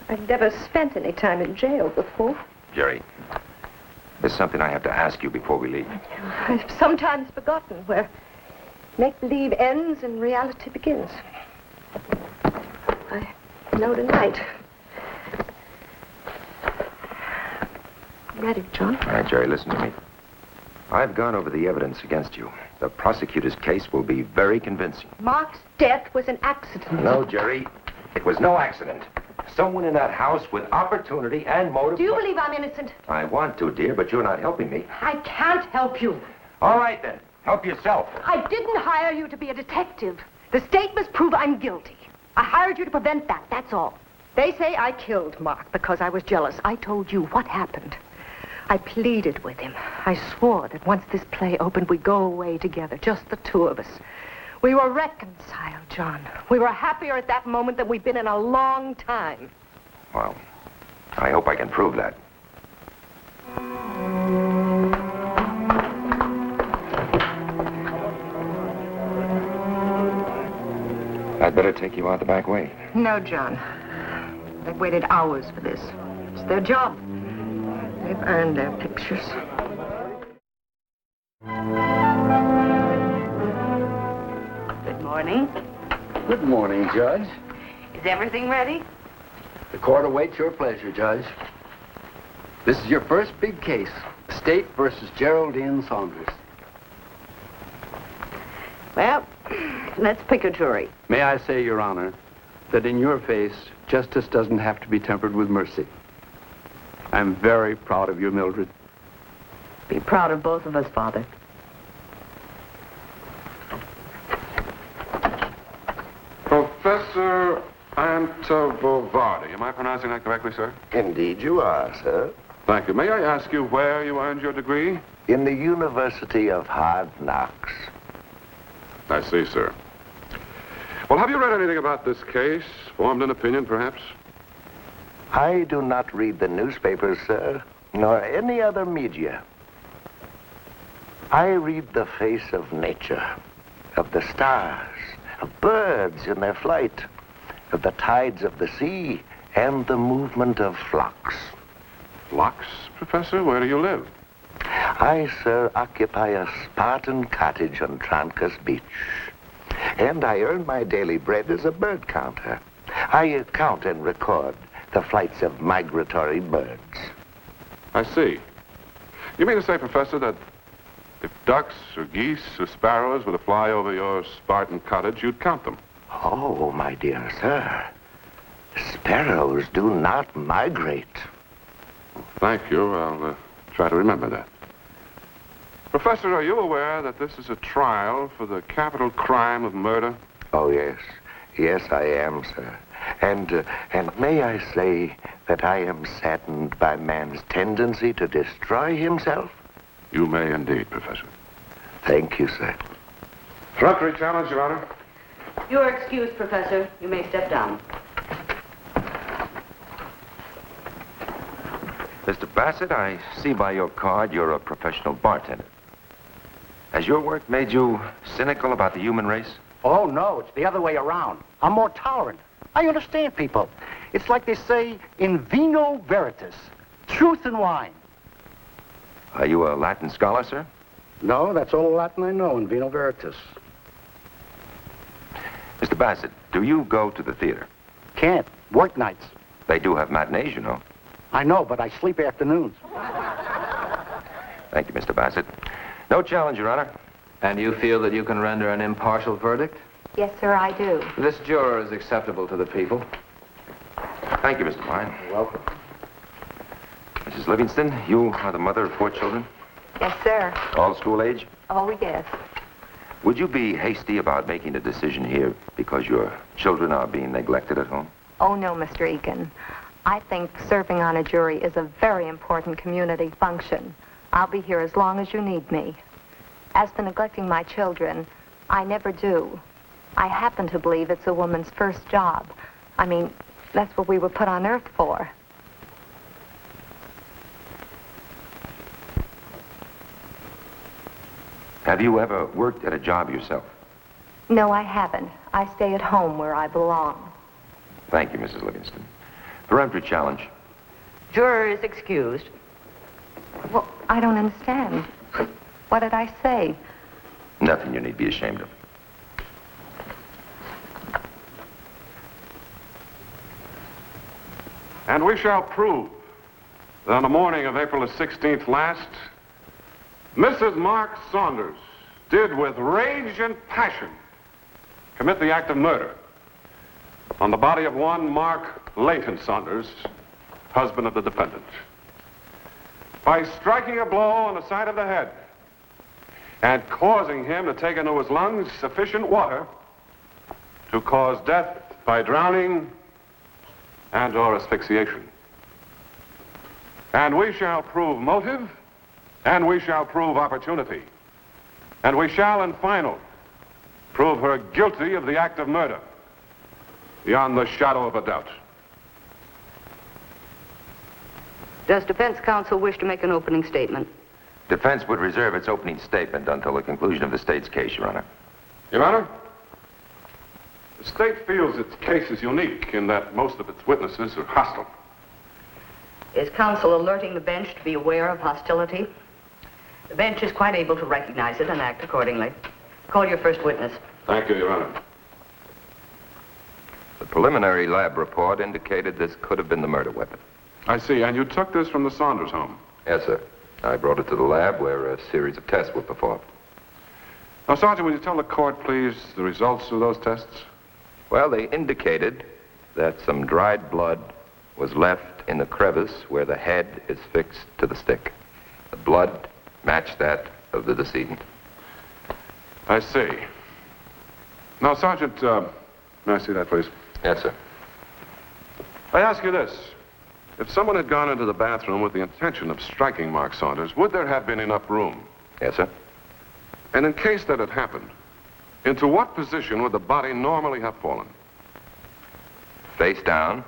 I've never spent any time in jail before. Jerry, there's something I have to ask you before we leave. I've sometimes forgotten where make-believe ends and reality begins. I know tonight. Ready, John? All right, Jerry, listen to me. I've gone over the evidence against you. The prosecutor's case will be very convincing. Mark's death was an accident. No, Jerry. It was no accident. Someone in that house with opportunity and motive... Do you believe I'm innocent? I want to, dear, but you're not helping me. I can't help you. All right, then. Help yourself. I didn't hire you to be a detective. The state must prove I'm guilty. I hired you to prevent that, that's all. They say I killed Mark because I was jealous. I told you what happened. I pleaded with him. I swore that once this play opened, we'd go away together, just the two of us. We were reconciled, John. We were happier at that moment than we've been in a long time. Well, I hope I can prove that. I'd better take you out the back way. No, John. They've waited hours for this. It's their job. They've earned their pictures. Good morning. Good morning, Judge. Is everything ready? The court awaits your pleasure, Judge. This is your first big case. State versus Geraldine Saunders. Well, let's pick a jury. May I say, Your Honor, that in your face, justice doesn't have to be tempered with mercy. I'm very proud of you, Mildred. Be proud of both of us, Father. Professor Antovovardi. Am I pronouncing that correctly, sir? Indeed you are, sir. Thank you. May I ask you where you earned your degree? In the University of Hard Knocks. I see, sir. Well, have you read anything about this case? Formed an opinion, perhaps? I do not read the newspapers, sir, nor any other media. I read the face of nature, of the stars, of birds in their flight, of the tides of the sea, and the movement of flocks. Flocks, Professor? Where do you live? I, sir, occupy a Spartan cottage on Trancas Beach. And I earn my daily bread as a bird counter. I count and record the flights of migratory birds. I see. You mean to say, Professor, that if ducks or geese or sparrows were to fly over your Spartan cottage, you'd count them? Oh, my dear sir. Sparrows do not migrate. Thank you. I'll try to remember that. Professor, are you aware that this is a trial for the capital crime of murder? Oh, yes. Yes, I am, sir. And may I say that I am saddened by man's tendency to destroy himself? You may indeed, Professor. Thank you, sir. Peremptory challenge, Your Honor. You are excused, Professor. You may step down. Mr. Bassett, I see by your card you're a professional bartender. Has your work made you cynical about the human race? Oh, no, it's the other way around. I'm more tolerant. I understand people. It's like they say, in vino veritas, truth in wine. Are you a Latin scholar, sir? No, that's all the Latin I know, in vino veritas. Mr. Bassett, do you go to the theater? Can't. Work nights. They do have matinees, you know. I know, but I sleep afternoons. Thank you, Mr. Bassett. No challenge, Your Honor. And you feel that you can render an impartial verdict? Yes, sir, I do. This juror is acceptable to the people. Thank you, Mr. Pine. You're welcome. Mrs. Livingston, you are the mother of 4 children? Yes, sir. All school age? Oh, yes. Would you be hasty about making a decision here because your children are being neglected at home? Oh, no, Mr. Egan. I think serving on a jury is a very important community function. I'll be here as long as you need me. As for neglecting my children, I never do. I happen to believe it's a woman's first job. I mean, that's what we were put on earth for. Have you ever worked at a job yourself? No, I haven't. I stay at home where I belong. Thank you, Mrs. Livingston. Peremptory challenge. Juror is excused. Well, I don't understand. What did I say? Nothing you need be ashamed of. And we shall prove that on the morning of April the 16th last, Mrs. Mark Saunders did with rage and passion commit the act of murder on the body of one Mark Leighton Saunders, husband of the defendant, by striking a blow on the side of the head and causing him to take into his lungs sufficient water to cause death by drowning and or asphyxiation. And we shall prove motive, and we shall prove opportunity, and we shall, in final, prove her guilty of the act of murder beyond the shadow of a doubt. Does defense counsel wish to make an opening statement? Defense would reserve its opening statement until the conclusion of the state's case, Your Honor. Your Honor, the state feels its case is unique in that most of its witnesses are hostile. Is counsel alerting the bench to be aware of hostility? The bench is quite able to recognize it and act accordingly. Call your first witness. Thank you, Your Honor. The preliminary lab report indicated this could have been the murder weapon. I see, and you took this from the Saunders home? Yes, sir. I brought it to the lab where a series of tests were performed. Now, Sergeant, would you tell the court, please, the results of those tests? Well, they indicated that some dried blood was left in the crevice where the head is fixed to the stick. The blood matched that of the decedent. I see. Now, Sergeant, may I see that, please? Yes, sir. I ask you this. If someone had gone into the bathroom with the intention of striking Mark Saunders, would there have been enough room? Yes, sir. And in case that had happened, into what position would the body normally have fallen? Face down,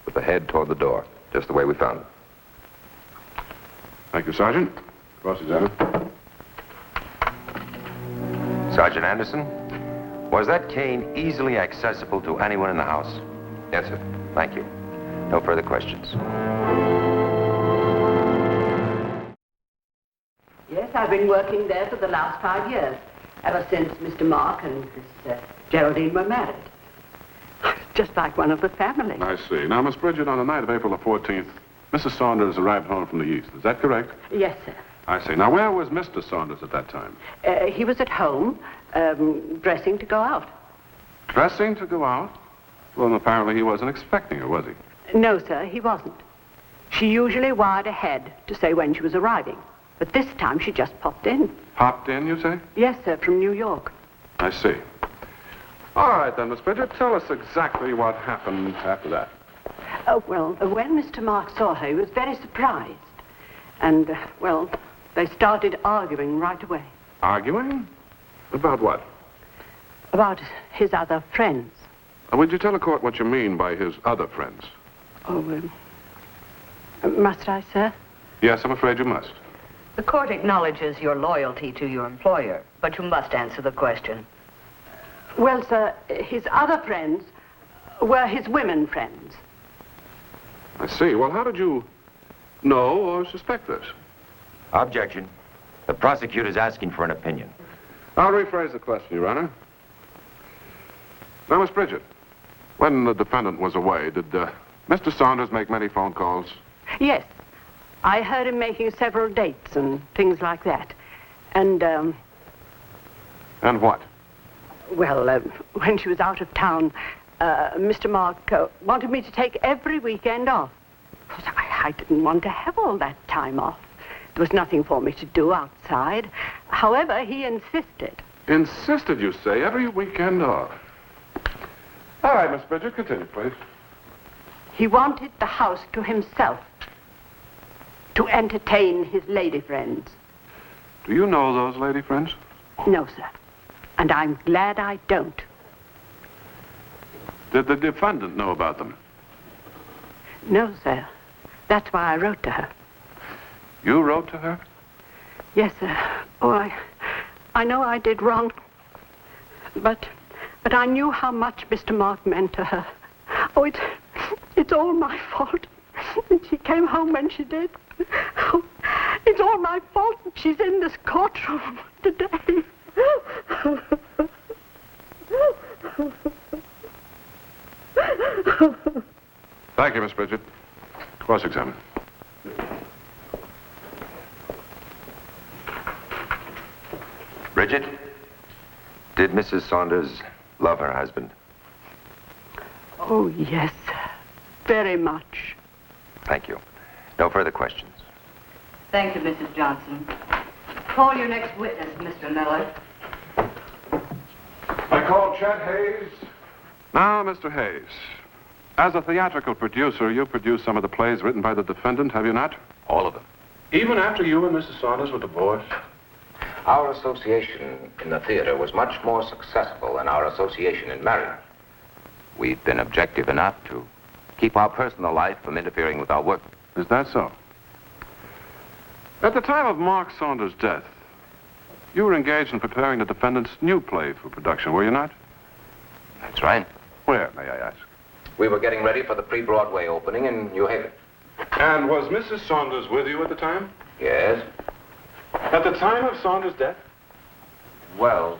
with the head toward the door, just the way we found it. Thank you, Sergeant. Cross-examine. Sergeant Anderson, was that cane easily accessible to anyone in the house? Yes, sir. Thank you. No further questions. Yes, I've been working there for the last 5 years, ever since Mr. Mark and Miss Geraldine were married. Just like one of the family. I see. Now, Miss Bridget, on the night of April the 14th, Mrs. Saunders arrived home from the east. Is that correct? Yes, sir. I see. Now, where was Mr. Saunders at that time? He was at home, dressing to go out. Dressing to go out? Well, apparently he wasn't expecting her, was he? No, sir, he wasn't. She usually wired ahead to say when she was arriving. But this time she just popped in. Popped in, you say? Yes, sir, from New York. I see. All right, then, Miss Bridget, tell us exactly what happened after that. Well, when Mr. Mark saw her, he was very surprised. And, well, they started arguing right away. Arguing? About what? About his other friends. Would you tell the court what you mean by his other friends? Oh, must I, sir? Yes, I'm afraid you must. The court acknowledges your loyalty to your employer, but you must answer the question. Well, sir, his other friends were his women friends. I see. Well, how did you know or suspect this? Objection. The prosecutor's asking for an opinion. I'll rephrase the question, Your Honor. Now, Miss Bridget, when the defendant was away, did Mr. Saunders make many phone calls? Yes. I heard him making several dates and things like that. And, And what? well, when she was out of town, Mr. Mark wanted me to take every weekend off. But I didn't want to have all that time off. There was nothing for me to do outside. However, he insisted. Insisted, you say, every weekend off. All right, Miss Bridget, continue, please. He wanted the house to himself to entertain his lady friends. Do you know those lady friends? No, sir. And I'm glad I don't. Did the defendant know about them? No, sir. That's why I wrote to her. You wrote to her? Yes, sir. Oh, I know I did wrong. But I knew how much Mr. Mark meant to her. Oh, it's all my fault. And she came home when she did. Oh, it's all my fault that she's in this courtroom today. Thank you, Miss Bridget. Cross-examine. Bridget, did Mrs. Saunders love her husband? Oh, yes, very much. Thank you. No further questions. Thank you, Mrs. Johnson. Call your next witness, Mr. Miller. I call Chet Hayes. Now, Mr. Hayes, as a theatrical producer, you produced some of the plays written by the defendant, have you not? All of them. Even after you and Mrs. Saunders were divorced? Our association in the theater was much more successful than our association in marriage. We've been objective enough to keep our personal life from interfering with our work. Is that so? At the time of Mark Saunders' death, you were engaged in preparing the defendant's new play for production, were you not? That's right. Where, may I ask? We were getting ready for the pre-Broadway opening in New Haven. And was Mrs. Saunders with you at the time? Yes. At the time of Saunders' death? Well,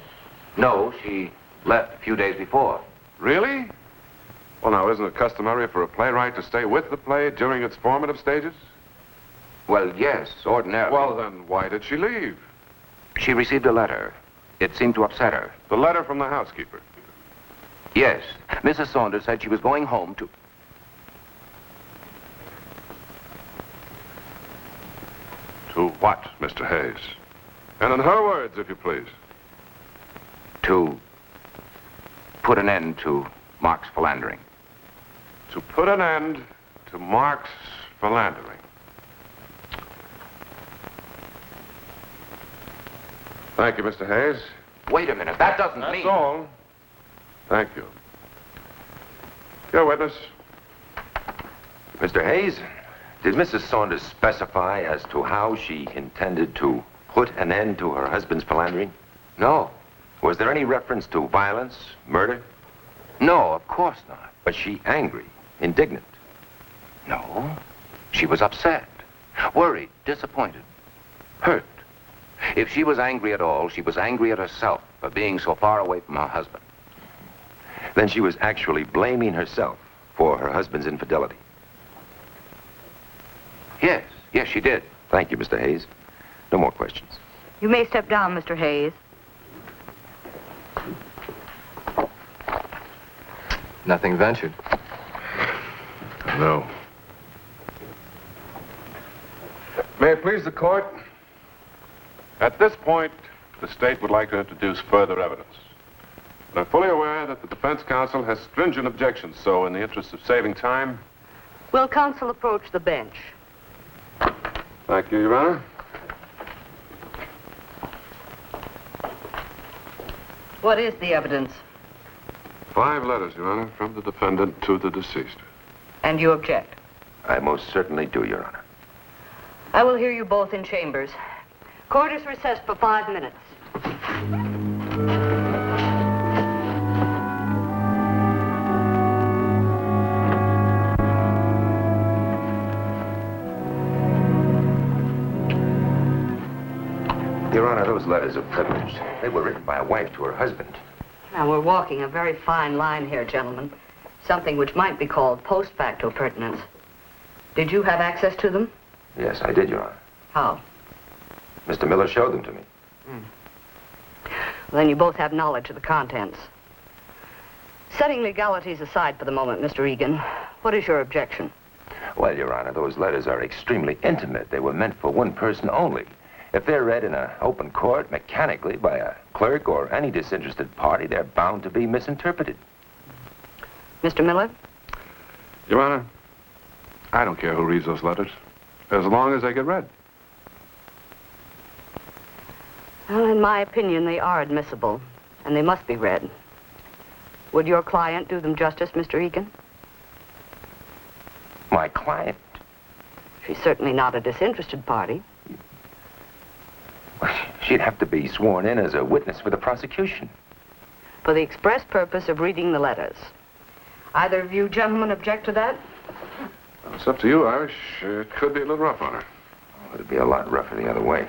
no, she left a few days before. Really? Well, now, isn't it customary for a playwright to stay with the play during its formative stages? Well, yes, ordinarily. Well, then, why did she leave? She received a letter. It seemed to upset her. The letter from the housekeeper? Yes. Mrs. Saunders said she was going home to... To what, Mr. Hayes? And in her words, if you please. To put an end to Mark's philandering. To put an end to Mark's philandering. Thank you, Mr. Hayes. Wait a minute. That doesn't mean... That's all. Thank you. Your witness. Mr. Hayes, did Mrs. Saunders specify as to how she intended to put an end to her husband's philandering? No. Was there any reference to violence, murder? No, of course not. Was she angry, indignant? No. She was upset, worried, disappointed, hurt. If she was angry at all, she was angry at herself for being so far away from her husband. Then she was actually blaming herself for her husband's infidelity. Yes, she did. Thank you, Mr. Hayes. No more questions. You may step down, Mr. Hayes. Nothing ventured. No. May it please the court, at this point, the state would like to introduce further evidence. But I'm fully aware that the defense counsel has stringent objections, so in the interest of saving time... Will counsel approach the bench? Thank you, Your Honor. What is the evidence? 5 letters, Your Honor, from the defendant to the deceased. And you object? I most certainly do, Your Honor. I will hear you both in chambers. Court is recessed for 5 minutes. Your Honor, those letters are privileged. They were written by a wife to her husband. Now, we're walking a very fine line here, gentlemen. Something which might be called post facto pertinence. Did you have access to them? Yes, I did, Your Honor. How? Mr. Miller showed them to me. Well, then you both have knowledge of the contents. Setting legalities aside for the moment, Mr. Egan, what is your objection? Well, Your Honor, those letters are extremely intimate. They were meant for one person only. If they're read in an open court, mechanically, by a clerk or any disinterested party, they're bound to be misinterpreted. Mr. Miller? Your Honor, I don't care who reads those letters, as long as they get read. Well, in my opinion, they are admissible, and they must be read. Would your client do them justice, Mr. Egan? My client? She's certainly not a disinterested party. She'd have to be sworn in as a witness for the prosecution. For the express purpose of reading the letters. Either of you gentlemen object to that? Well, it's up to you, Irish. It could be a little rough on her. Oh, it'd be a lot rougher the other way.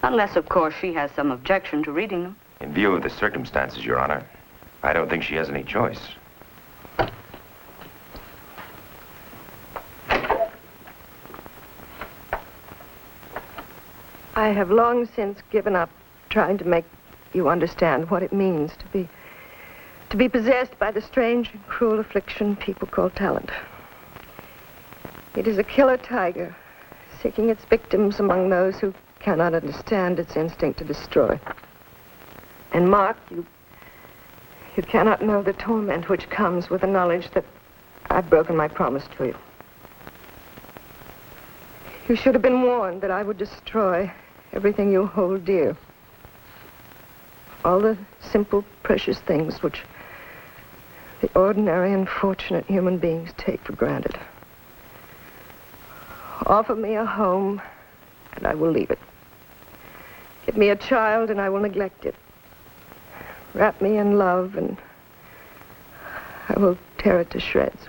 Unless, of course, she has some objection to reading them. In view of the circumstances, Your Honor, I don't think she has any choice. I have long since given up trying to make you understand what it means to be possessed by the strange and cruel affliction people call talent. It is a killer tiger, seeking its victims among those who cannot understand its instinct to destroy. And Mark, you cannot know the torment which comes with the knowledge that I've broken my promise to you. You should have been warned that I would destroy everything you hold dear. All the simple, precious things which the ordinary and fortunate human beings take for granted. Offer me a home, and I will leave it. Give me a child, and I will neglect it. Wrap me in love, and I will tear it to shreds.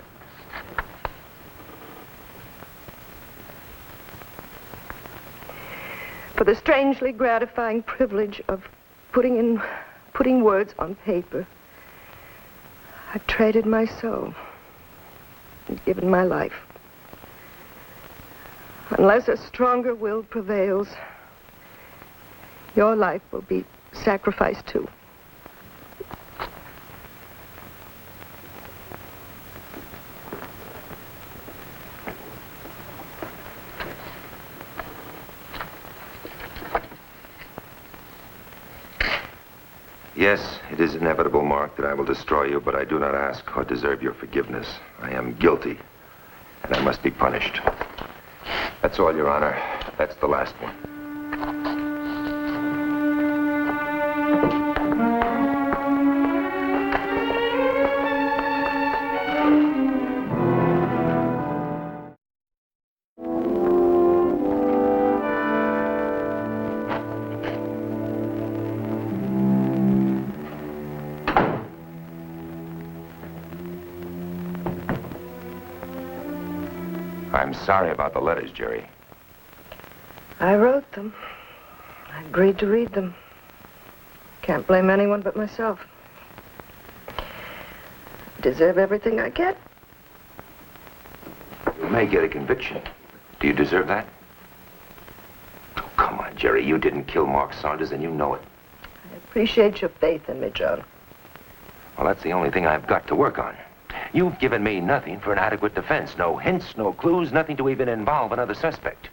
For the strangely gratifying privilege of putting words on paper, I've traded my soul and given my life. Unless a stronger will prevails, your life will be sacrificed too. Yes, it is inevitable, Mark, that I will destroy you, but I do not ask or deserve your forgiveness. I am guilty, and I must be punished. That's all, Your Honor. That's the last one. I'm sorry about the letters, Jerry. I wrote them. I agreed to read them. Can't blame anyone but myself. I deserve everything I get. You may get a conviction. Do you deserve that? Oh, come on, Jerry. You didn't kill Mark Saunders, and you know it. I appreciate your faith in me, John. Well, that's the only thing I've got to work on. You've given me nothing for an adequate defense. No hints, no clues, nothing to even involve another suspect.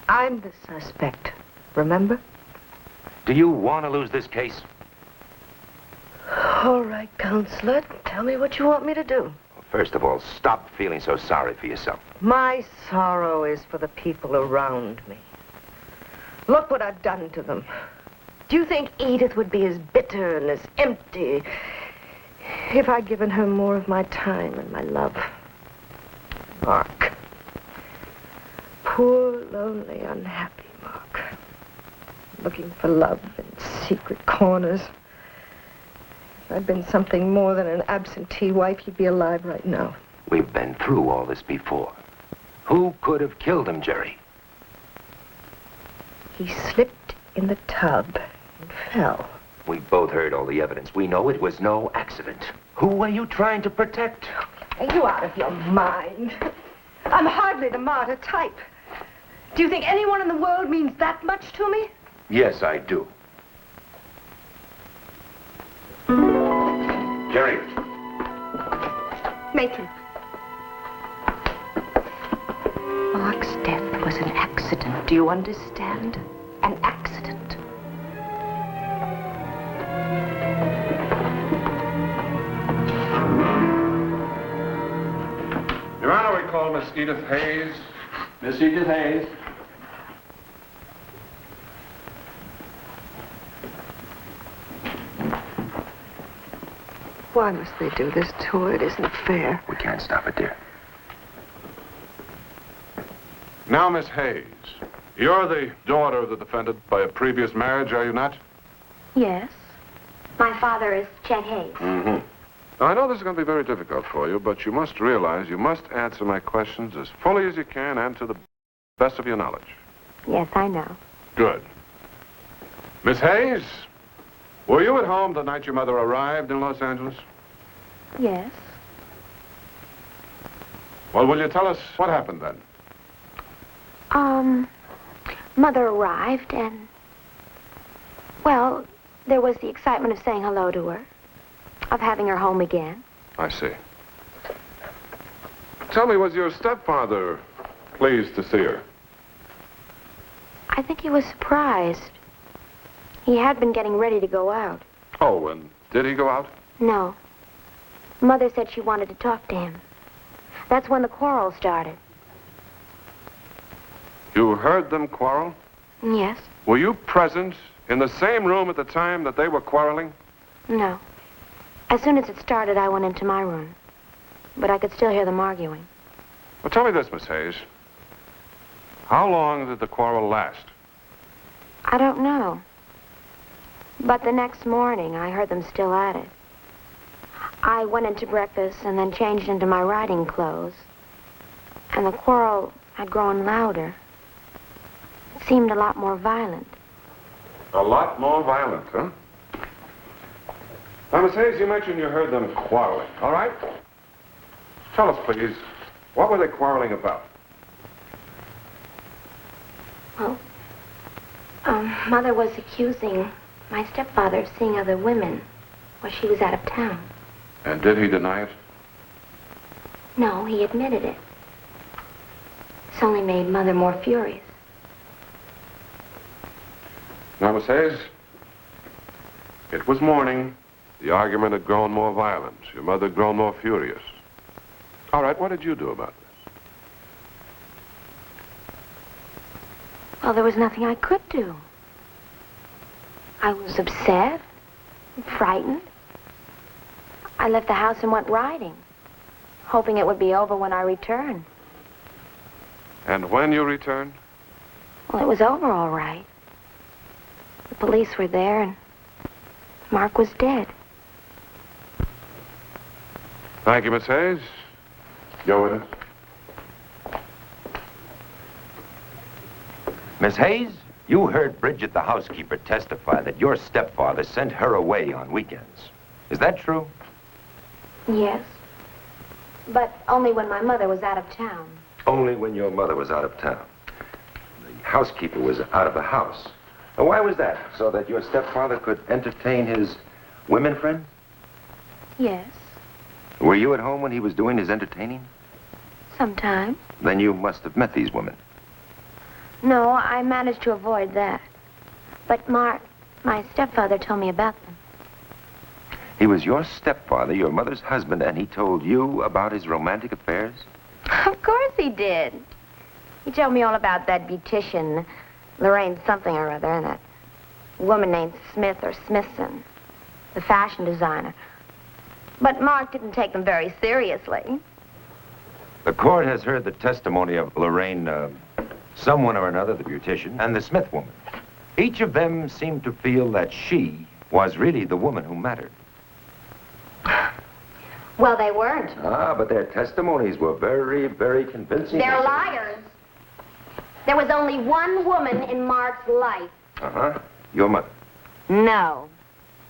I'm the suspect, remember? Do you want to lose this case? All right, Counselor. Tell me what you want me to do. Well, first of all, stop feeling so sorry for yourself. My sorrow is for the people around me. Look what I've done to them. Do you think Edith would be as bitter and as empty if I'd given her more of my time and my love? Mark. Poor, lonely, unhappy Mark. Looking for love in secret corners. If I'd been something more than an absentee wife, he'd be alive right now. We've been through all this before. Who could have killed him, Jerry? He slipped in the tub and fell. We both heard all the evidence. We know it was no accident. Who are you trying to protect? Are you out of your mind? I'm hardly the martyr type. Do you think anyone in the world means that much to me? Yes, I do. Jerry. Matron. Mark's death was an accident. Do you understand? An accident. Your Honor, we call Miss Edith Hayes. Miss Edith Hayes. Why must they do this to her? It isn't fair. We can't stop it, dear. Now, Miss Hayes, you're the daughter of the defendant by a previous marriage, are you not? Yes. My father is Chet Hayes. Mm-hmm. Now, I know this is going to be very difficult for you, but you must realize you must answer my questions as fully as you can and to the best of your knowledge. Yes, I know. Good. Miss Hayes, were you at home the night your mother arrived in Los Angeles? Yes. Well, will you tell us what happened then? Mother arrived and, well, there was the excitement of saying hello to her, of having her home again. I see. Tell me, was your stepfather pleased to see her? I think he was surprised. He had been getting ready to go out. Oh, and did he go out? No. Mother said she wanted to talk to him. That's when the quarrel started. You heard them quarrel? Yes. Were you present in the same room at the time that they were quarreling? No. As soon as it started, I went into my room. But I could still hear them arguing. Well, tell me this, Miss Hayes. How long did the quarrel last? I don't know. But the next morning, I heard them still at it. I went into breakfast and then changed into my riding clothes. And the quarrel had grown louder. It seemed a lot more violent. A lot more violent, huh? Now, Miss Hayes, you mentioned you heard them quarreling, all right? Tell us, please, what were they quarreling about? Well, Mother was accusing my stepfather of seeing other women while she was out of town. And did he deny it? No, he admitted it. This only made Mother more furious. Now, Miss Hayes, it was morning. The argument had grown more violent. Your mother had grown more furious. All right, what did you do about this? Well, there was nothing I could do. I was upset, frightened. I left the house and went riding, hoping it would be over when I returned. And when you returned? Well, it was over all right. The police were there, and Mark was dead. Thank you, Miss Hayes. Your witness. Miss Hayes, you heard Bridget, the housekeeper, testify that your stepfather sent her away on weekends. Is that true? Yes. But only when my mother was out of town. Only when your mother was out of town. The housekeeper was out of the house. Now, why was that? So that your stepfather could entertain his women friends? Yes, Were you at home when he was doing his entertaining? sometimes. Then you must have met these women. No, I managed to avoid that. But Mark, my stepfather told me about them. He was your stepfather, your mother's husband, and he told you about his romantic affairs? Of course he did. He told me all about that beautician, Lorraine something or other, and that woman named Smith or Smithson, the fashion designer. But Mark didn't take them very seriously. The court has heard the testimony of Lorraine, someone or another, the beautician, and the Smith woman. Each of them seemed to feel that she was really the woman who mattered. Well, they weren't. Ah, but their testimonies were very, very convincing. They're liars. There was only one woman in Mark's life. Uh-huh. Your mother. No.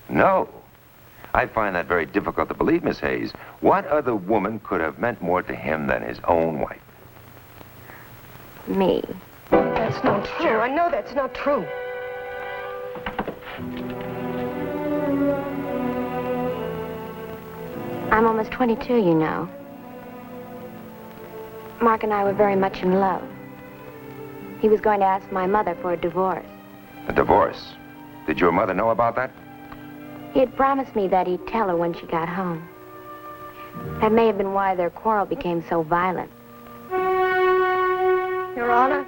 No. I find that very difficult to believe, Miss Hayes. What other woman could have meant more to him than his own wife? Me. That's not true. I know that's not true. I'm almost 22, you know. Mark and I were very much in love. He was going to ask my mother for a divorce. A divorce? Did your mother know about that? He had promised me that he'd tell her when she got home. That may have been why their quarrel became so violent. Your Honor.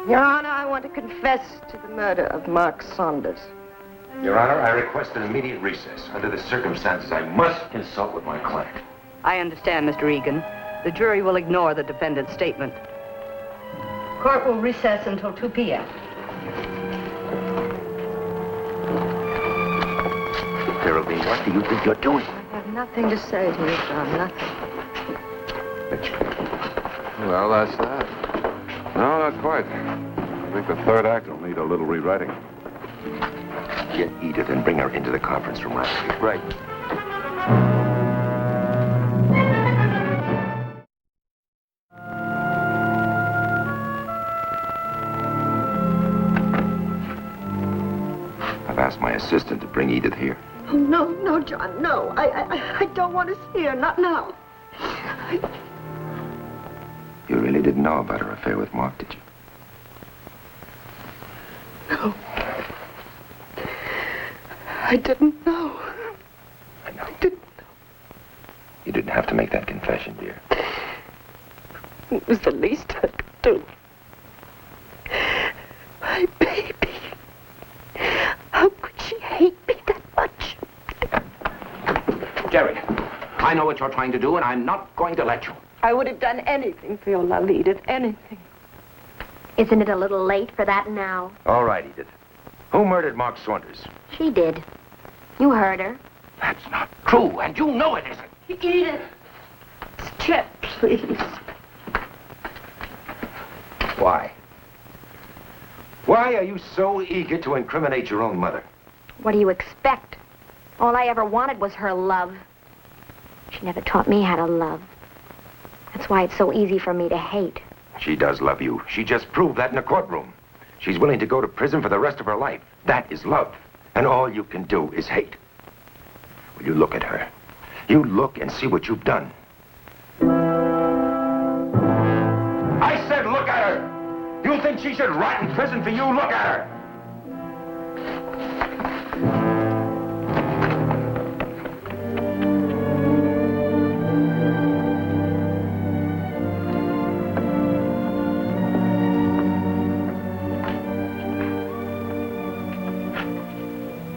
Your Honor, I want to confess to the murder of Mark Saunders. Your Honor, I request an immediate recess. Under the circumstances, I must consult with my client. I understand, Mr. Egan. The jury will ignore the defendant's statement. Court will recess until 2 p.m. Geraldine, what do you think you're doing? I have nothing to say to you, John, nothing. Well, that's that. No, not quite. I think the third act will need a little rewriting. Get Edith and bring her into the conference room right here. Right. I've asked my assistant to bring Edith here. Oh, no, no, John, no. I don't want to see her, not now. You really didn't know about her affair with Mark, did you? No. I didn't know. I know. I didn't know. You didn't have to make that confession, dear. It was the least I could do. My baby. How could she hate me that much? Jerry, I know what you're trying to do, and I'm not going to let you. I would have done anything for your Lalita, anything. Isn't it a little late for that now? All right, Edith. Who murdered Mark Saunders? She did. You heard her. That's not true, and you know it isn't. Edith. Chet, please. Why? Why are you so eager to incriminate your own mother? What do you expect? All I ever wanted was her love. She never taught me how to love. That's why it's so easy for me to hate. She does love you. She just proved that in a courtroom. She's willing to go to prison for the rest of her life. That is love. And all you can do is hate. Will you look at her? You look and see what you've done. I said look at her! You think she should rot in prison for you? Look at her!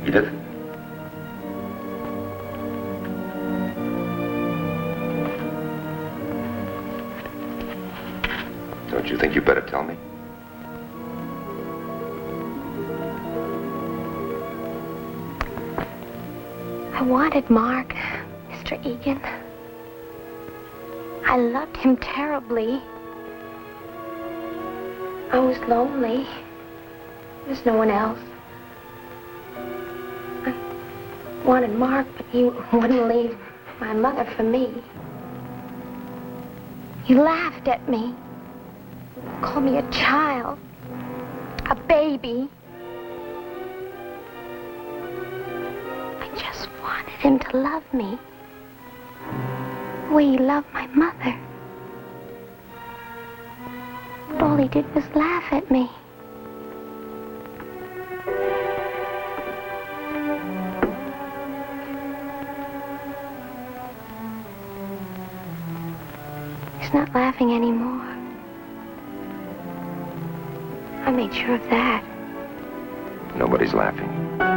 Edith? Don't you think you better tell me? I wanted Mark, Mr. Egan. I loved him terribly. I was lonely. There's no one else. I wanted Mark, but he wouldn't leave my mother for me. He laughed at me. Called me a child. A baby. wanted him to love me. The way he loved my mother. But all he did was laugh at me. He's not laughing anymore. I made sure of that. Nobody's laughing.